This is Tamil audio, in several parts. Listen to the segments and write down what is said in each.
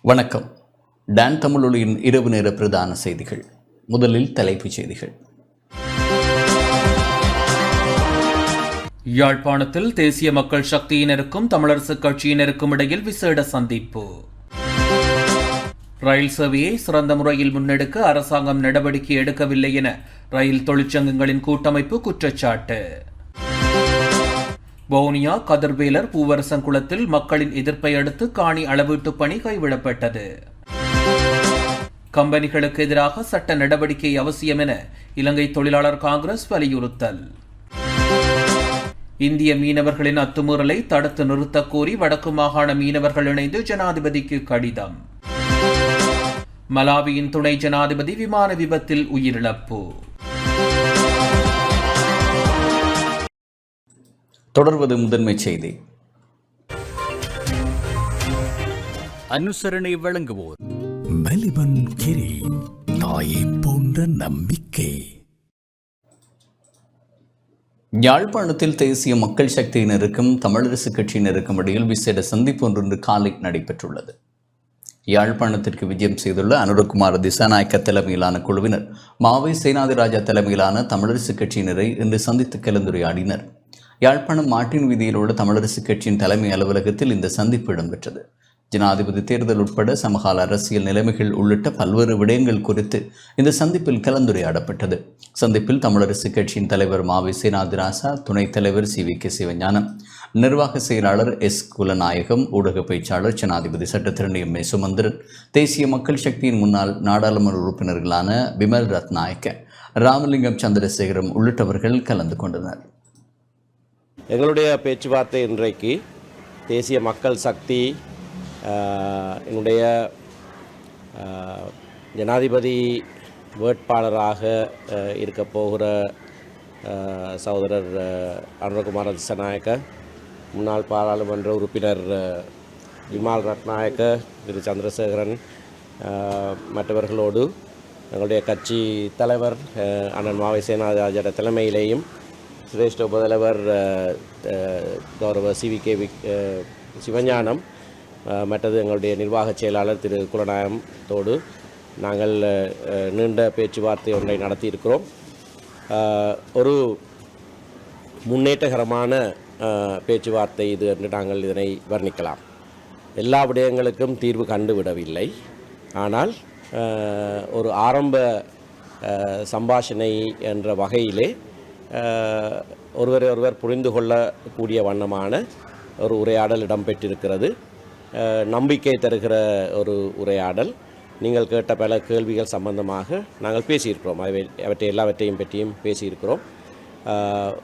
வணக்கம். டான் தமிழொலியின் இரவு நேர பிரதான செய்திகள். முதலில் தலைப்புச் செய்திகள். யாழ்ப்பாணத்தில் தேசிய மக்கள் சக்தியினருக்கும் தமிழரசுக் கட்சியினருக்கும் இடையில் விசேட சந்திப்பு. ரயில் சேவையை சிறந்த முறையில் முன்னெடுக்க அரசாங்கம் நடவடிக்கை எடுக்கவில்லை என ரயில் தொழிற்சங்கங்களின் கூட்டமைப்பு குற்றச்சாட்டு. வவுனியா கதிர்வேலர் பூவரசங்குளத்தில் மக்களின் எதிர்ப்பை அடுத்து காணி அளவீட்டு பணி கைவிடப்பட்டது. கம்பெனிகளுக்கு எதிராக சட்ட நடவடிக்கை அவசியம் என இலங்கை தொழிலாளர் காங்கிரஸ் வலியுறுத்தல். இந்திய மீனவர்களின் அத்துமீறலை தடுத்து நிறுத்தக் கோரி வடக்கு மாகாண மீனவர்கள் இணைந்து ஜனாதிபதிக்கு கடிதம். மலாவியின் துணை ஜனாதிபதி விமான விபத்தில் உயிரிழப்பு. தொடர்வது முதன்மை செய்தி. அனுசரணை வழங்குவோர் மெலிபன் கிரி, தாயை போன்ற நம்பிக்கை. யாழ்ப்பாணத்தில் தேசிய மக்கள் சக்தியினருக்கும் தமிழரசு கட்சியினருக்கும் இடையில் விசேட சந்திப்பு ஒன்று காலை நடைபெற்றுள்ளது. யாழ்ப்பாணத்திற்கு விஜயம் செய்துள்ள அனுரகுமார திசாநாயக்க தலைமையிலான குழுவினர் மாவை சேனாதிராஜா தலைமையிலான தமிழரசு கட்சியினரை இன்று சந்தித்து கலந்துரையாடினர். யாழ்ப்பாணம் மாட்டின் வீதியில் உள்ள தமிழரசு கட்சியின் தலைமை அலுவலகத்தில் இந்த சந்திப்பு இடம்பெற்றது. ஜனாதிபதி தேர்தல் உட்பட சமகால அரசியல் நிலைமைகள் உள்ளிட்ட பல்வேறு விடயங்கள் குறித்து இந்த சந்திப்பில் கலந்துரையாடப்பட்டது. சந்திப்பில் தமிழரசு கட்சியின் தலைவர் மாவை சேனாதிராசா, துணைத் தலைவர் சி.வி.கே. சிவஞானம், நிர்வாக செயலாளர் எஸ். குலநாயகம், ஊடக பேச்சாளர் ஜனாதிபதி சட்டத்திரணி எம். ஏ. சுமந்திரன், தேசிய மக்கள் சக்தியின் முன்னாள் நாடாளுமன்ற உறுப்பினர்களான விமல் ரத்நாயக்க, ராமலிங்கம் சந்திரசேகரம் உள்ளிட்டவர்கள் கலந்து கொண்டனர். எங்களுடைய பேச்சுவார்த்தை இன்றைக்கு தேசிய மக்கள் சக்தி என்னுடைய ஜனாதிபதி வேட்பாளராக இருக்க போகிற சகோதரர் அனுரகுமார திசாநாயக்க, முன்னாள் பாராளுமன்ற உறுப்பினர் விமல் ரத்நாயக்க, திரு சந்திரசேகரன் மற்றவர்களோடு எங்களுடைய கட்சி தலைவர் அண்ணன் மாவை சேனாதிராஜா தலைமையிலேயும் சிரேஷ்ட உபதலைவர் கௌரவ சி.வி.கே. சிவஞானம், மற்றது எங்களுடைய நிர்வாக செயலாளர் திரு குலநாயகத்தோடு நாங்கள் நீண்ட பேச்சுவார்த்தை ஒன்றை நடத்தியிருக்கிறோம். ஒரு முன்னேற்றகரமான பேச்சுவார்த்தை இது என்று நாங்கள் இதனை வர்ணிக்கலாம். எல்லா விடயங்களுக்கும் தீர்வு கண்டுவிடவில்லை, ஆனால் ஒரு ஆரம்ப சம்பாஷணை என்ற வகையிலே ஒருவரை ஒருவர் புரிந்து கொள்ளக்கூடிய வண்ணமான ஒரு உரையாடல் இடம்பெற்றிருக்கிறது. நம்பிக்கை தருகிற ஒரு உரையாடல். நீங்கள் கேட்ட பல கேள்விகள் சம்பந்தமாக நாங்கள் பேசியிருக்கிறோம். அவற்றை எல்லாவற்றையும் பற்றியும் பேசியிருக்கிறோம்.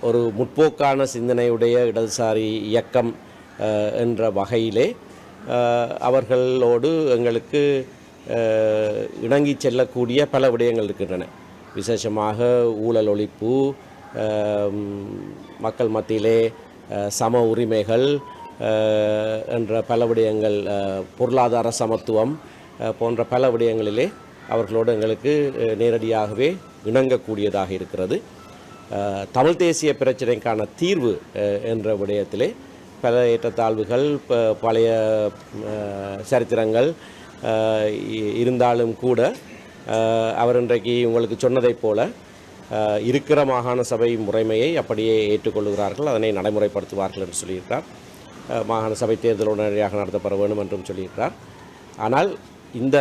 ஒரு முற்போக்கான சிந்தனையுடைய இடதுசாரி இயக்கம் என்ற வகையிலே அவர்களோடு எங்களுக்கு இணங்கி செல்லக்கூடிய பல விடயங்கள் இருக்கின்றன. விசேஷமாக ஊழல் ஒழிப்பு, மக்கள் மத்தியிலே சம உரிமைகள் என்ற பல விடயங்கள், பொருளாதார சமத்துவம் போன்ற பல விடயங்களிலே அவர்களோடு எங்களுக்கு நேரடியாகவே இணங்கக்கூடியதாக இருக்கிறது. தமிழ் தேசிய பிரச்சினைக்கான தீர்வு என்ற விடயத்திலே பல ஏற்றத்தாழ்வுகள், பழைய சரித்திரங்கள் இருந்தாலும் கூட அவர் இன்றைக்கு உங்களுக்கு சொன்னதைப் போல இருக்கிற மாகாண சபை முறைமையை அப்படியே ஏற்றுக்கொள்கிறார்கள், அதனை நடைமுறைப்படுத்துவார்கள் என்று சொல்லியிருக்கிறார். மாகாண சபை தேர்தல் உடனடியாக நடத்தப்பட வேண்டும் என்றும் சொல்லியிருக்கிறார். ஆனால் இந்த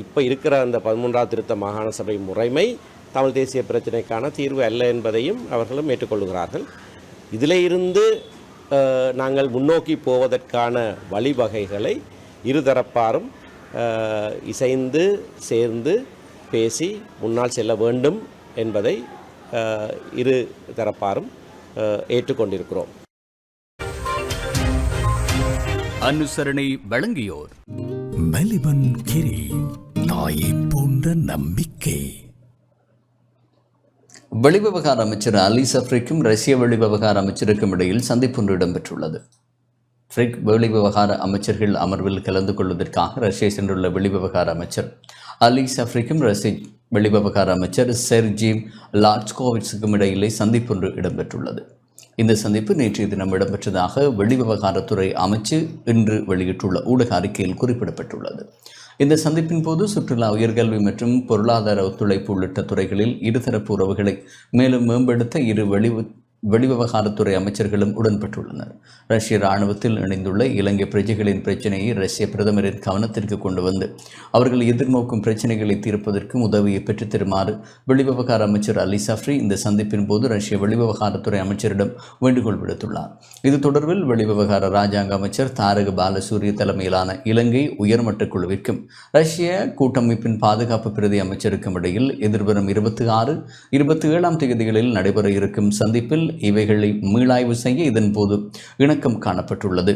இப்போ இருக்கிற அந்த 13ஆம் திருத்த மாகாண சபை முறைமை தமிழ் தேசிய பிரச்சினைக்கான தீர்வு அல்ல என்பதையும் அவர்களும் ஏற்றுக்கொள்கிறார்கள். இதில் இருந்து நாங்கள் முன்னோக்கி போவதற்கான வழிவகைகளை இருதரப்பாரும் இசைந்து சேர்ந்து பேசி முன்னால் செல்ல வேண்டும் என்பதை இரு தரப்பாரும் ஏற்றுக்கொண்டிருக்கிறோம். அனுசரணை வழங்கியோர் மெலிபன் கிரி, தாயை போன்ற நம்பிக்கை. வெளிவிவகார அமைச்சர் அலி சஃப்ரிக்கும் ரஷ்ய வெளிவிவகார அமைச்சருக்கும் இடையில் சந்திப்பு ஒன்று இடம்பெற்றுள்ளது. பிரிக் வெளிவிவகார அமைச்சர்கள் அமர்வில் கலந்து கொள்வதற்காக ரஷ்யா சென்றுள்ள வெளிவிவகார அமைச்சர் அலி சஃப்ரிக்கும் ரஷ்ய வெளிவிவகார அமைச்சர் செர்ஜி லாட்ஸ்கோவிட்ஸுக்கும் இடையிலே சந்திப்பு ஒன்று இடம்பெற்றுள்ளது. இந்த சந்திப்பு நேற்றைய தினம் இடம்பெற்றதாக வெளிவிவகாரத்துறை அமைச்சு இன்று வெளியிட்டுள்ள ஊடக அறிக்கையில் குறிப்பிடப்பட்டுள்ளது. இந்த சந்திப்பின் போது சுற்றுலா, உயர்கல்வி மற்றும் பொருளாதார ஒத்துழைப்பு உள்ளிட்ட துறைகளில் இருதரப்பு உறவுகளை மேலும் மேம்படுத்த வெளிவிவகாரத்துறை அமைச்சர்களும் உடன்பட்டுள்ளனர். ரஷ்ய இராணுவத்தில் இணைந்துள்ள இலங்கை பிரஜைகளின் பிரச்சினையை ரஷ்ய பிரதமரின் கவனத்திற்கு கொண்டு வந்து அவர்கள் எதிர்நோக்கும் பிரச்சினைகளை தீர்ப்பதற்கும் உதவியை பெற்றுத்தருமாறு வெளிவிவகார அமைச்சர் அலி சஃப்ரி இந்த சந்திப்பின் போது ரஷ்ய வெளிவிவகாரத்துறை அமைச்சரிடம் வேண்டுகோள் விடுத்துள்ளார். இது தொடர்பில் வெளிவிவகார இராஜாங்க அமைச்சர் தாரக பாலசூரிய தலைமையிலான இலங்கை உயர்மட்ட குழுவிற்கும் ரஷ்ய கூட்டமைப்பின் பாதுகாப்பு பிரதி அமைச்சருக்கும் இடையில் எதிர்வரும் 26, 27ஆம் தேதிகளில் நடைபெற இருக்கும் சந்திப்பில் இவைகளை மீளாய்வு செய்ய இதன்போது இணக்கம் காணப்பட்டுள்ளது.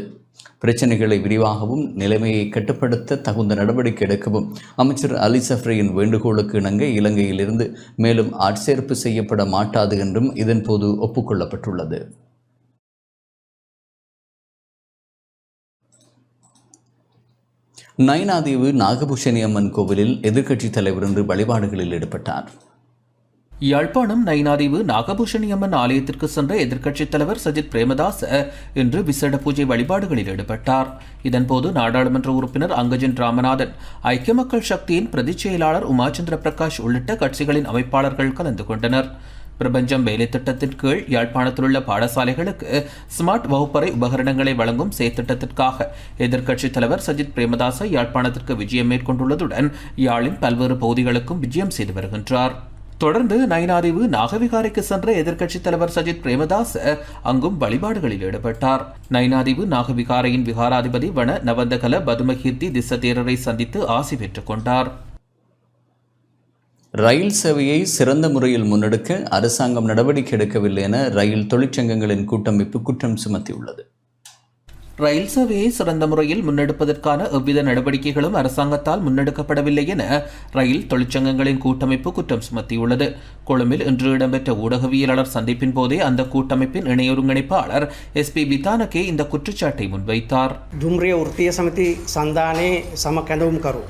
பிரச்சனைகளை விரிவாகவும் நிலைமையை கட்டுப்படுத்த தகுந்த நடவடிக்கை எடுக்கவும் அமைச்சர் அலி சஃப்ரியின் வேண்டுகோளுக்கு இணங்க இலங்கையிலிருந்து மேலும் ஆட்சேர்ப்பு செய்யப்பட மாட்டாது என்றும் இதன்போது ஒப்புக்கொள்ளப்பட்டுள்ளது. நயினாதீவு நாகபூஷணி அம்மன் கோவிலில் எதிர்க்கட்சித் தலைவர் இன்று வழிபாடுகளில் ஈடுபட்டார். யாழ்ப்பாணம் நயினாதீவு நாகபூஷணி அம்மன் ஆலயத்திற்கு சென்ற எதிர்க்கட்சித் தலைவர் சஜித் பிரேமதாச இன்று விசேட பூஜை வழிபாடுகளில் ஈடுபட்டார். இதன்போது நாடாளுமன்ற உறுப்பினர் அங்கஜன் ராமநாதன், ஐக்கிய மக்கள் சக்தியின் பிரதிச் செயலாளர் உமாச்சந்திர பிரகாஷ் உள்ளிட்ட கட்சிகளின் அமைப்பாளர்கள் கலந்து கொண்டனர். பிரபஞ்சம் வேலை திட்டத்தின் கீழ் யாழ்ப்பாணத்தில் உள்ள பாடசாலைகளுக்கு ஸ்மார்ட் வகுப்பறை உபகரணங்களை வழங்கும் செயற்திட்டத்திற்காக எதிர்க்கட்சித் தலைவர் சஜித் பிரேமதாச யாழ்ப்பாணத்திற்கு விஜயம் மேற்கொண்டுள்ளதுடன் யாழின் பல்வேறு பகுதிகளுக்கும் விஜயம் செய்து வருகின்றார். தொடர்ந்து நயினாதீவு நாகவிகாரைக்கு சென்ற எதிர்க்கட்சித் தலைவர் சஜித் பிரேமதாஸ் அங்கும் வழிபாடுகளில் ஈடுபட்டார். நயினாதீவு நாகவிகாரையின் விகாராதிபதி வன நவந்தகல பதுமகீர்த்தி திஸ்ஸ தேரரை சந்தித்து ஆசி பெற்றுக் கொண்டார். ரயில் சேவையை சிறந்த முறையில் முன்னெடுக்க அரசாங்கம் நடவடிக்கை எடுக்கவில்லை என ரயில் தொழிற்சங்கங்களின் கூட்டமைப்பு குற்றம் சுமத்தியுள்ளது. ரயில் சேவையை சிறந்த முறையில் முன்னெடுப்பதற்கான எவ்வித நடவடிக்கைகளும் அரசாங்கத்தால் முன்னெடுக்கப்படவில்லை என ரயில் தொழிற்சங்கங்களின் கூட்டமைப்பு குற்றம் சுமத்தியுள்ளது. கொழும்பில் இன்று இடம்பெற்ற ஊடகவியலாளர் சந்திப்பின் போதே அந்த கூட்டமைப்பின் இணை ஒருங்கிணைப்பாளர் SP விதானகே இந்த குற்றச்சாட்டை முன்வைத்தார். දුම්රිය වෘත්තීය සමිති සන්ධානයේ සම කැඳවුම්කරු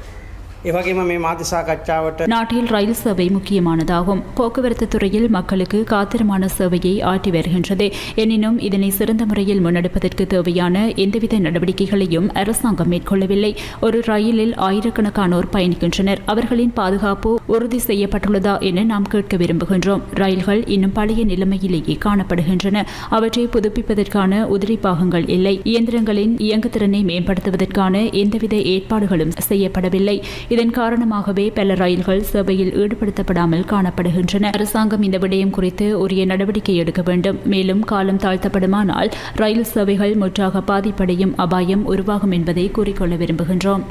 එවැගේම මේ මාධ්‍ය සාකච්ඡාවට நாட்டில் ரயில் சேவை முக்கியமானதாகும். போக்குவரத்து துறையில் மக்களுக்கு காத்திரமான சேவையை ஆற்றி வருகின்றது. எனினும் இதனை சிறந்த முறையில் முன்னெடுப்பதற்கு தேவையான எந்தவித நடவடிக்கைகளையும் அரசாங்கம் மேற்கொள்ளவில்லை. ஒரு ரயிலில் ஆயிரக்கணக்கானோர் பயணிக்கின்றனர். அவர்களின் பாதுகாப்பு உறுதி செய்யப்பட்டுள்ளதா என நாம் கேட்க விரும்புகின்றோம். ரயில்கள் இன்னும் பழைய நிலைமையிலேயே காணப்படுகின்றன. அவற்றை புதுப்பிப்பதற்கான உதிரி பாகங்கள் இல்லை. இயந்திரங்களின் இயங்குதிறனை மேம்படுத்துவதற்கான எந்தவித ஏற்பாடுகளும் செய்யப்படவில்லை. இதன் காரணமாகவே பல ரயில்கள் சேவையில் ஈடுபடுத்தப்படாமல் காணப்படுகின்றன. அரசாங்கம் இந்த விடயம் குறித்து உரிய நடவடிக்கை எடுக்க வேண்டும். மேலும் காலம் தாழ்த்தப்படுமானால் ரயில் சேவைகள் முற்றாக பாதிப்படையும் அபாயம் உருவாகும் என்பதை கூறிக்கொள்ள விரும்புகின்றோம்.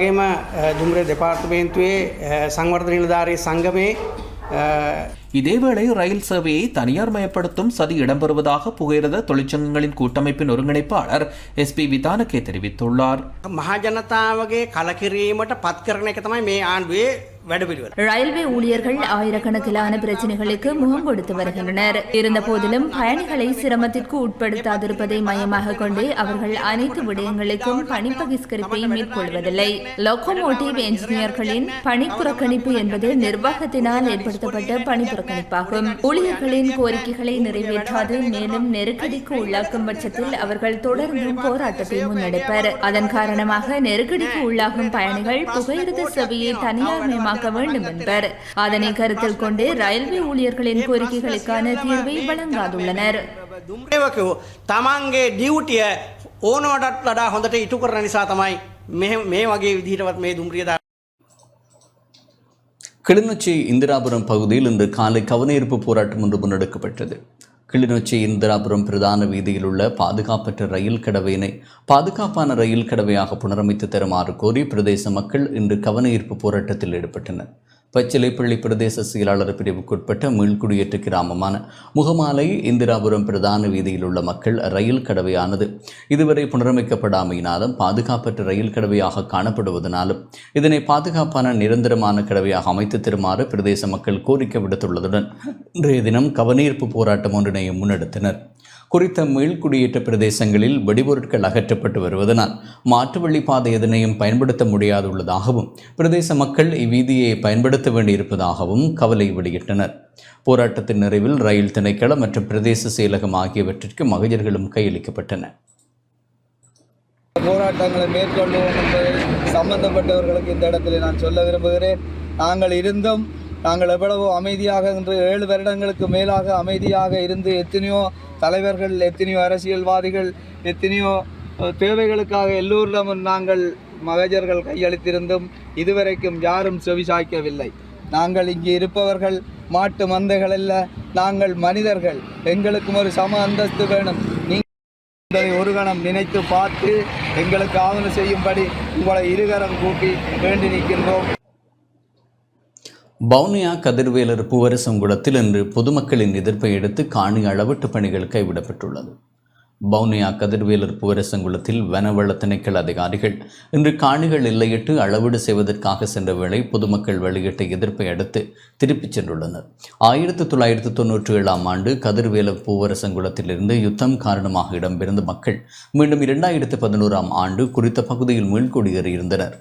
දුම්රිය දෙපාර්තමේන්තුවේ සංවර්ධන නිලධාරී සංගමේ இதேவேளை ரயில் சேவையை தனியார் மயப்படுத்தும் சதி இடம்பெறுவதாக புகையிரத தொழிற்சங்கங்களின் கூட்டமைப்பின் ஒருங்கிணைப்பாளர் SP விதானகே தெரிவித்துள்ளார். මහජනතාවගේ කලකිරීමට පත් කරන එක තමයි මේ ආණ්ඩුවේ වැඩපිළිවෙල. ரயில்வே ஊழியர்கள் ஆயிரக்கணக்கிலான பிரச்சனைகளுக்கு முகம் கொடுத்து வருகின்றனர். இருந்த போதிலும் பயணிகளை சிரமத்திற்கு உட்படுத்தாதிருப்பதை மையமாக கொண்டு அவர்கள் அனைத்து விடயங்களுக்கும் பணி பகிஷ்கரிப்பை மேற்கொள்வதில்லை. லோகோமோட்டிவ் என்ஜினியர்களின் பணி புறக்கணிப்பு என்பது நிர்வாகத்தினால் ஏற்படுத்தப்பட்ட பணி புறக்கணிப்பாகும். ஊழியர்களின் கோரிக்கைகளை நிறைவேற்றாது மேலும் நெருக்கடிக்கு உள்ளாக்கும் பட்சத்தில் அவர்கள் தொடர்ந்தும் போராட்டத்தை முன்னெடுப்பர். அதன் காரணமாக நெருக்கடிக்கு உள்ளாகும் பயணிகள் புகையிரத சேவையை தனியார் மயமாக வேண்டும் என்பர். அதனை கருத்தில் கொண்டு ரயில்வே ஊழியர்களின் கோரிக்கைகளுக்கான தீர்வை வழங்காதுள்ளனர். දුම්රියවකෝ තමන්ගේ ඩියුටිය ඕනවටත් වඩා හොඳට ඉටු කරන නිසා තමයි මේ වගේ විදිහටවත් මේ දුම්රිය දා கிளிநொச்சி இந்திராபுரம் பகுதியில் இன்று காலை கவனஈர்ப்பு போராட்டம் ஒன்று முன்னெடுக்கப்பட்டது. கிளிநொச்சி இந்திராபுரம் பிரதான வீதியில் உள்ள பாதுகாப்பற்ற ரயில் கடவையினை பாதுகாப்பான ரயில் கடவையாக புனரமைத்து தருமாறு கோரி பிரதேச மக்கள் இன்று கவனஈர்ப்பு போராட்டத்தில் ஈடுபட்டனர். பச்சிலைப்பள்ளி பிரதேச செயலாளர் பிரிவுக்குட்பட்ட மீள்குடியேற்ற கிராமமான முகமாலை இந்திராபுரம் பிரதான வீதியில் உள்ள மக்கள் ரயில் கடவையானது இதுவரை புனரமைக்கப்படாமையினாலும் பாதுகாப்பற்ற ரயில் கடவையாக காணப்படுவதனாலும் இதனை பாதுகாப்பான நிரந்தரமான கடவையாக அமைத்து தருமாறு பிரதேச மக்கள் கோரிக்கை விடுத்துள்ளதுடன் இன்றைய தினம் கவனஈர்ப்பு போராட்டம் ஒன்றினையும் முன்னெடுத்தனர். குறித்த மீள்குடியேற்ற பிரதேசங்களில் வெடிபொருட்கள் அகற்றப்பட்டு வருவதனால் மாற்று வழிப்பாதை எதனையும் பயன்படுத்த முடியாதுள்ளதாகவும் பிரதேச மக்கள் இவ்வீதியை பயன்படுத்த வேண்டியிருப்பதாகவும் கவலை வெளியிட்டனர். போராட்டத்தின் நிறைவில் ரயில் திணைக்களம் மற்றும் பிரதேச செயலகம் ஆகியவற்றிற்கு மகஜர்களும் கையளிக்கப்பட்டன. போராட்டங்களை மேற்கொள்வோம் என்பதை சம்பந்தப்பட்டவர்களுக்கு இந்த இடத்தில் நான் சொல்ல விரும்புகிறேன். நாங்கள் எவ்வளவோ அமைதியாக இன்று 7 வருடங்களுக்கு மேலாக அமைதியாக இருந்து எத்தனையோ தலைவர்கள், எத்தனையோ அரசியல்வாதிகள், எத்தனையோ தேவைகளுக்காக எல்லோரிடமும் நாங்கள் மகஜர்கள் கையளித்திருந்தும் இதுவரைக்கும் யாரும் செவிசாய்க்கவில்லை. நாங்கள் இங்கே இருப்பவர்கள் மாட்டு மந்தைகள் அல்ல, நாங்கள் மனிதர்கள். எங்களுக்கும் ஒரு சம அந்தஸ்து வேணும். நீங்கள் ஒரு கணம் நினைத்து பார்த்து எங்களுக்கு ஆவணம் செய்யும்படி உங்களை இருகரம் கூப்பி வேண்டி நிற்கின்றோம். வவுனியா கதிர்வேலர் பூவரசங்குளத்தில் இன்று பொதுமக்களின் எதிர்ப்பை அடுத்து காணி அளவீட்டு பணிகள் கைவிடப்பட்டுள்ளது. வவுனியா கதிர்வேலர் பூவரசங்குளத்தில் வனவள திணைக்கள அதிகாரிகள் இன்று காணிகள் எல்லையிட்டு அளவீடு செய்வதற்காக சென்ற வேளை பொதுமக்கள் வெளியிட்ட எதிர்ப்பை அடுத்து திருப்பிச் சென்றுள்ளனர். 1997ஆம் ஆண்டு கதிர்வேலர் பூவரசங்குளத்திலிருந்து யுத்தம் காரணமாக இடம்பெயர்ந்த மக்கள் மீண்டும் 2011ஆம் ஆண்டு குறித்த பகுதியில் மீள்குடியேறியிருந்தனர்.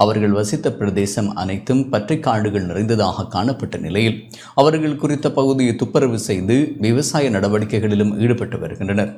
அவர்கள் வசித்த பிரதேசம் அனைத்தும் பற்றை காடுகள் நிறைந்ததாக காணப்பட்ட நிலையில் அவர்கள் குறித்த பகுதியை துப்புரவு செய்து விவசாய நடவடிக்கைகளிலும் ஈடுபட்டு வருகின்றனர்.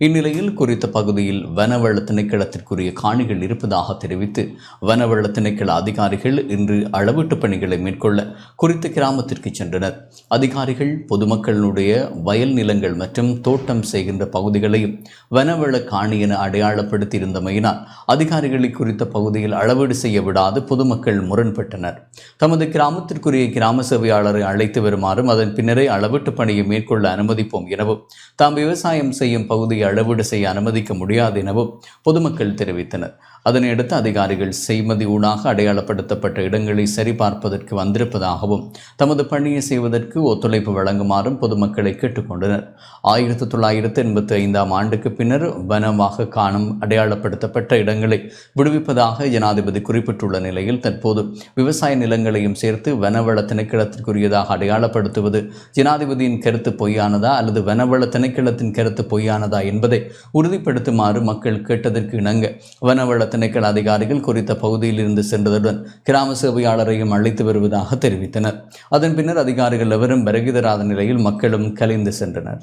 இந்நிலையில் குறித்த பகுதியில் வனவள திணைக்களத்திற்குரிய காணிகள் இருப்பதாக தெரிவித்து வனவள திணைக்கள அதிகாரிகள் இன்று அளவீட்டு பணிகளை மேற்கொள்ள குறித்த கிராமத்திற்கு சென்றனர். அதிகாரிகள் பொதுமக்களுடைய வயல் நிலங்கள் மற்றும் தோட்டம் செய்கின்ற பகுதிகளையும் வனவள காணி என அடையாளப்படுத்தியிருந்தமையினால் அதிகாரிகளை குறித்த பகுதியில் அளவீடு செய்ய விடாது பொதுமக்கள் முரண்பட்டனர். தமது கிராமத்திற்குரிய கிராம சேவையாளரை அழைத்து வருமாறும் அதன் பின்னரே அளவீட்டு பணியை மேற்கொள்ள அனுமதிப்போம் எனவும் தாம் விவசாயம் செய்யும் பகுதியை அளவீடு செய்ய அனுமதிக்க முடியாது எனவும் பொதுமக்கள் தெரிவித்தனர். அதனையடுத்து அதிகாரிகள் செய்மதி ஊடாக அடையாளப்படுத்தப்பட்ட இடங்களை சரிபார்ப்பதற்கு வந்திருப்பதாகவும் தமது பணியை செய்வதற்கு ஒத்துழைப்பு வழங்குமாறும் பொதுமக்களை கேட்டுக்கொண்டனர். 1985ஆம் ஆண்டுக்கு பின்னர் வனமாக காணும் அடையாளப்படுத்தப்பட்ட இடங்களை விடுவிப்பதாக ஜனாதிபதி குறிப்பிட்டுள்ள நிலையில் தற்போது விவசாய நிலங்களையும் சேர்த்து வனவள திணைக்களத்திற்குரியதாக அடையாளப்படுத்துவது ஜனாதிபதியின் கருத்து பொய்யானதா அல்லது வனவள திணைக்களத்தின் கருத்து பொய்யானதா என்பதை உறுதிப்படுத்துமாறு மக்கள் கேட்டதற்கு இணங்க வனவள திணைக்கள அதிகாரிகள் குறித்த பகுதியில் இருந்து சென்றதுடன் கிராம சேவையாளரையும் அழைத்து வருவதாக தெரிவித்தனர். அதன் பின்னர் அதிகாரிகள் எவரும் வருகை தராத நிலையில் மக்களும் கலைந்து சென்றனர்.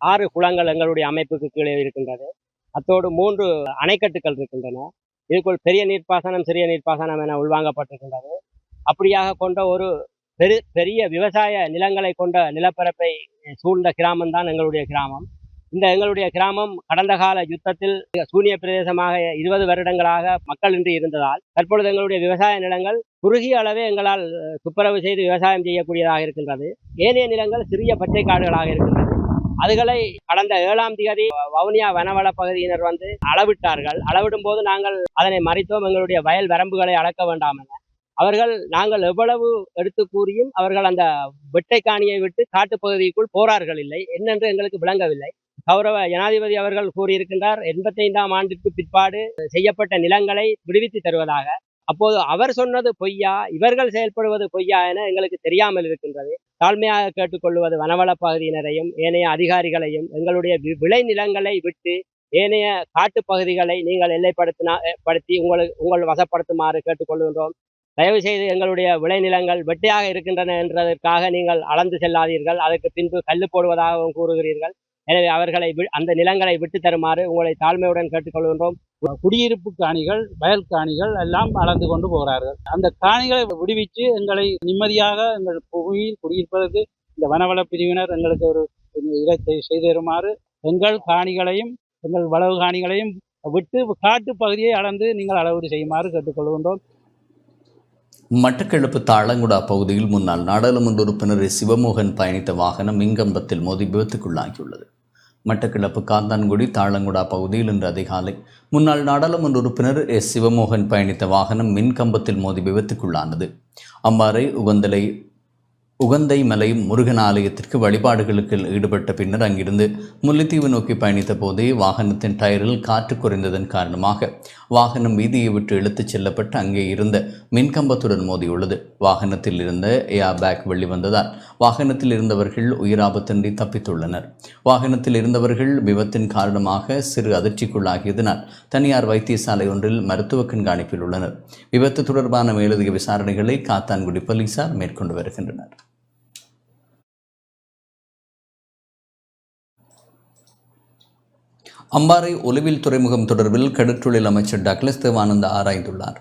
6 குளங்கள் எங்களுடைய அமைப்புக்கு கீழே இருக்கின்றது. அத்தோடு 3 அணைக்கட்டுகள் இருக்கின்றன. இதுக்குள் பெரிய நீர்ப்பாசனம், சிறிய நீர்ப்பாசனம் என உள்வாங்கப்பட்டிருக்கின்றது. அப்படியாக கொண்ட ஒரு பெரிய விவசாய நிலங்களை கொண்ட நிலப்பரப்பை சூழ்ந்த கிராமம்தான் எங்களுடைய கிராமம். இந்த எங்களுடைய கிராமம் கடந்த கால யுத்தத்தில் சூனிய பிரதேசமாக 20 வருடங்களாக மக்களின்றி இருந்ததால் தற்பொழுது எங்களுடைய விவசாய நிலங்கள் குறுகிய அளவே எங்களால் துப்புரவு செய்து விவசாயம் செய்யக்கூடியதாக இருக்கின்றது. ஏனைய நிலங்கள் சிறிய பச்சை காடுகளாக இருக்கின்றது. அதுகளை கடந்த 7ஆம் தேதி வவுனியா வனவள பகுதியினர் வந்து அளவிட்டார்கள். அளவிடும் போது நாங்கள் அதனை மறைத்தோம். எங்களுடைய வயல் வரம்புகளை அளக்க வேண்டாம் என அவர்கள் நாங்கள் எவ்வளவு எடுத்து கூறியும் அவர்கள் அந்த வெட்டை காணியை விட்டு காட்டுப்பகுதிக்குள் போறார்கள் இல்லை. என்னென்று எங்களுக்கு விளங்கவில்லை. கௌரவ ஜனாதிபதி அவர்கள் கூறியிருக்கின்றார் 85ஆம் ஆண்டிற்கு பிற்பாடு செய்யப்பட்ட நிலங்களை விடுவித்து தருவதாக. அப்போது அவர் சொன்னது பொய்யா, இவர்கள் செயல்படுவது பொய்யா என எங்களுக்கு தெரியாமல் இருக்கின்றது. தாழ்மையாக கேட்டுக்கொள்வது வனவள பகுதியினரையும் ஏனைய அதிகாரிகளையும் எங்களுடைய விளை நிலங்களை விட்டு ஏனைய காட்டுப்பகுதிகளை நீங்கள் எல்லைப்படுத்தி உங்கள் வசப்படுத்துமாறு கேட்டுக்கொள்கின்றோம். தயவு செய்து எங்களுடைய விளைநிலங்கள் வெட்டையாக இருக்கின்றன என்றதற்காக நீங்கள் அளந்து செல்லாதீர்கள். அதற்கு பின்பு கல்லு போடுவதாகவும் கூறுகிறீர்கள். எனவே அவர்களை அந்த நிலங்களை விட்டு தருமாறு உங்களை தாழ்மையுடன் கேட்டுக்கொள்கின்றோம். குடியிருப்பு காணிகள், வயல் காணிகள் எல்லாம் அளந்து கொண்டு போகிறார்கள். அந்த காணிகளை விடுவித்து எங்களை நிம்மதியாக எங்கள் புவியில் குடியிருப்பதற்கு இந்த வனவள பிரிவினர் எங்களுக்கு ஒரு இடத்தை செய்து தருமாறு, எங்கள் காணிகளையும் எங்கள் வளவு காணிகளையும் விட்டு காட்டு பகுதியை அளந்து நீங்கள் அளவீடு செய்யுமாறு கேட்டுக்கொள்கின்றோம். மட்டக்களப்பு தாளங்குடா பகுதியில் முன்னாள் நாடாளுமன்ற உறுப்பினர் சிவமோகன் பயணித்த வாகனம் மின்கம்பத்தில் மோதி விபத்துக்குள்ளாகியுள்ளது. மட்டக்களப்பு காந்தான்குடி தாளங்குடா பகுதியில் இன்று அதிகாலை முன்னாள் நாடாளுமன்ற உறுப்பினர் சிவமோகன் பயணித்த வாகனம் மின்கம்பத்தில் மோதி விபத்துக்குள்ளானது. அம்பாறை உகந்தலை உகந்தை மலை முருகன் ஆலயத்திற்கு வழிபாடுகளுக்கு ஈடுபட்ட பின்னர் அங்கிருந்து முல்லைத்தீவு நோக்கி பயணித்த போதே வாகனத்தின் டயரில் காற்று குறைந்ததன் காரணமாக வாகனம் வீதியை விட்டு இழுத்துச் செல்லப்பட்டு அங்கே இருந்த மின்கம்பத்துடன் மோதியுள்ளது. வாகனத்தில் இருந்த ஏர் பேக் வெளிவந்ததால் வாகனத்தில் இருந்தவர்கள் உயிராபத்தின்றி தப்பித்துள்ளனர். வாகனத்தில் இருந்தவர்கள் விபத்தின் காரணமாக சிறு அதிர்ச்சிக்குள்ளாகியதனால் தனியார் வைத்தியசாலை ஒன்றில் மருத்துவ கண்காணிப்பில் உள்ளனர். விபத்து தொடர்பான மேலதிக விசாரணைகளை காத்தான்குடி போலீசார் மேற்கொண்டு வருகின்றனர். அம்பாறை ஒலிவில் துறைமுகம் தொடர்பில் கடற்றொழில் அமைச்சர் டக்ளஸ் தேவானந்தா ஆராய்ந்துள்ளார்.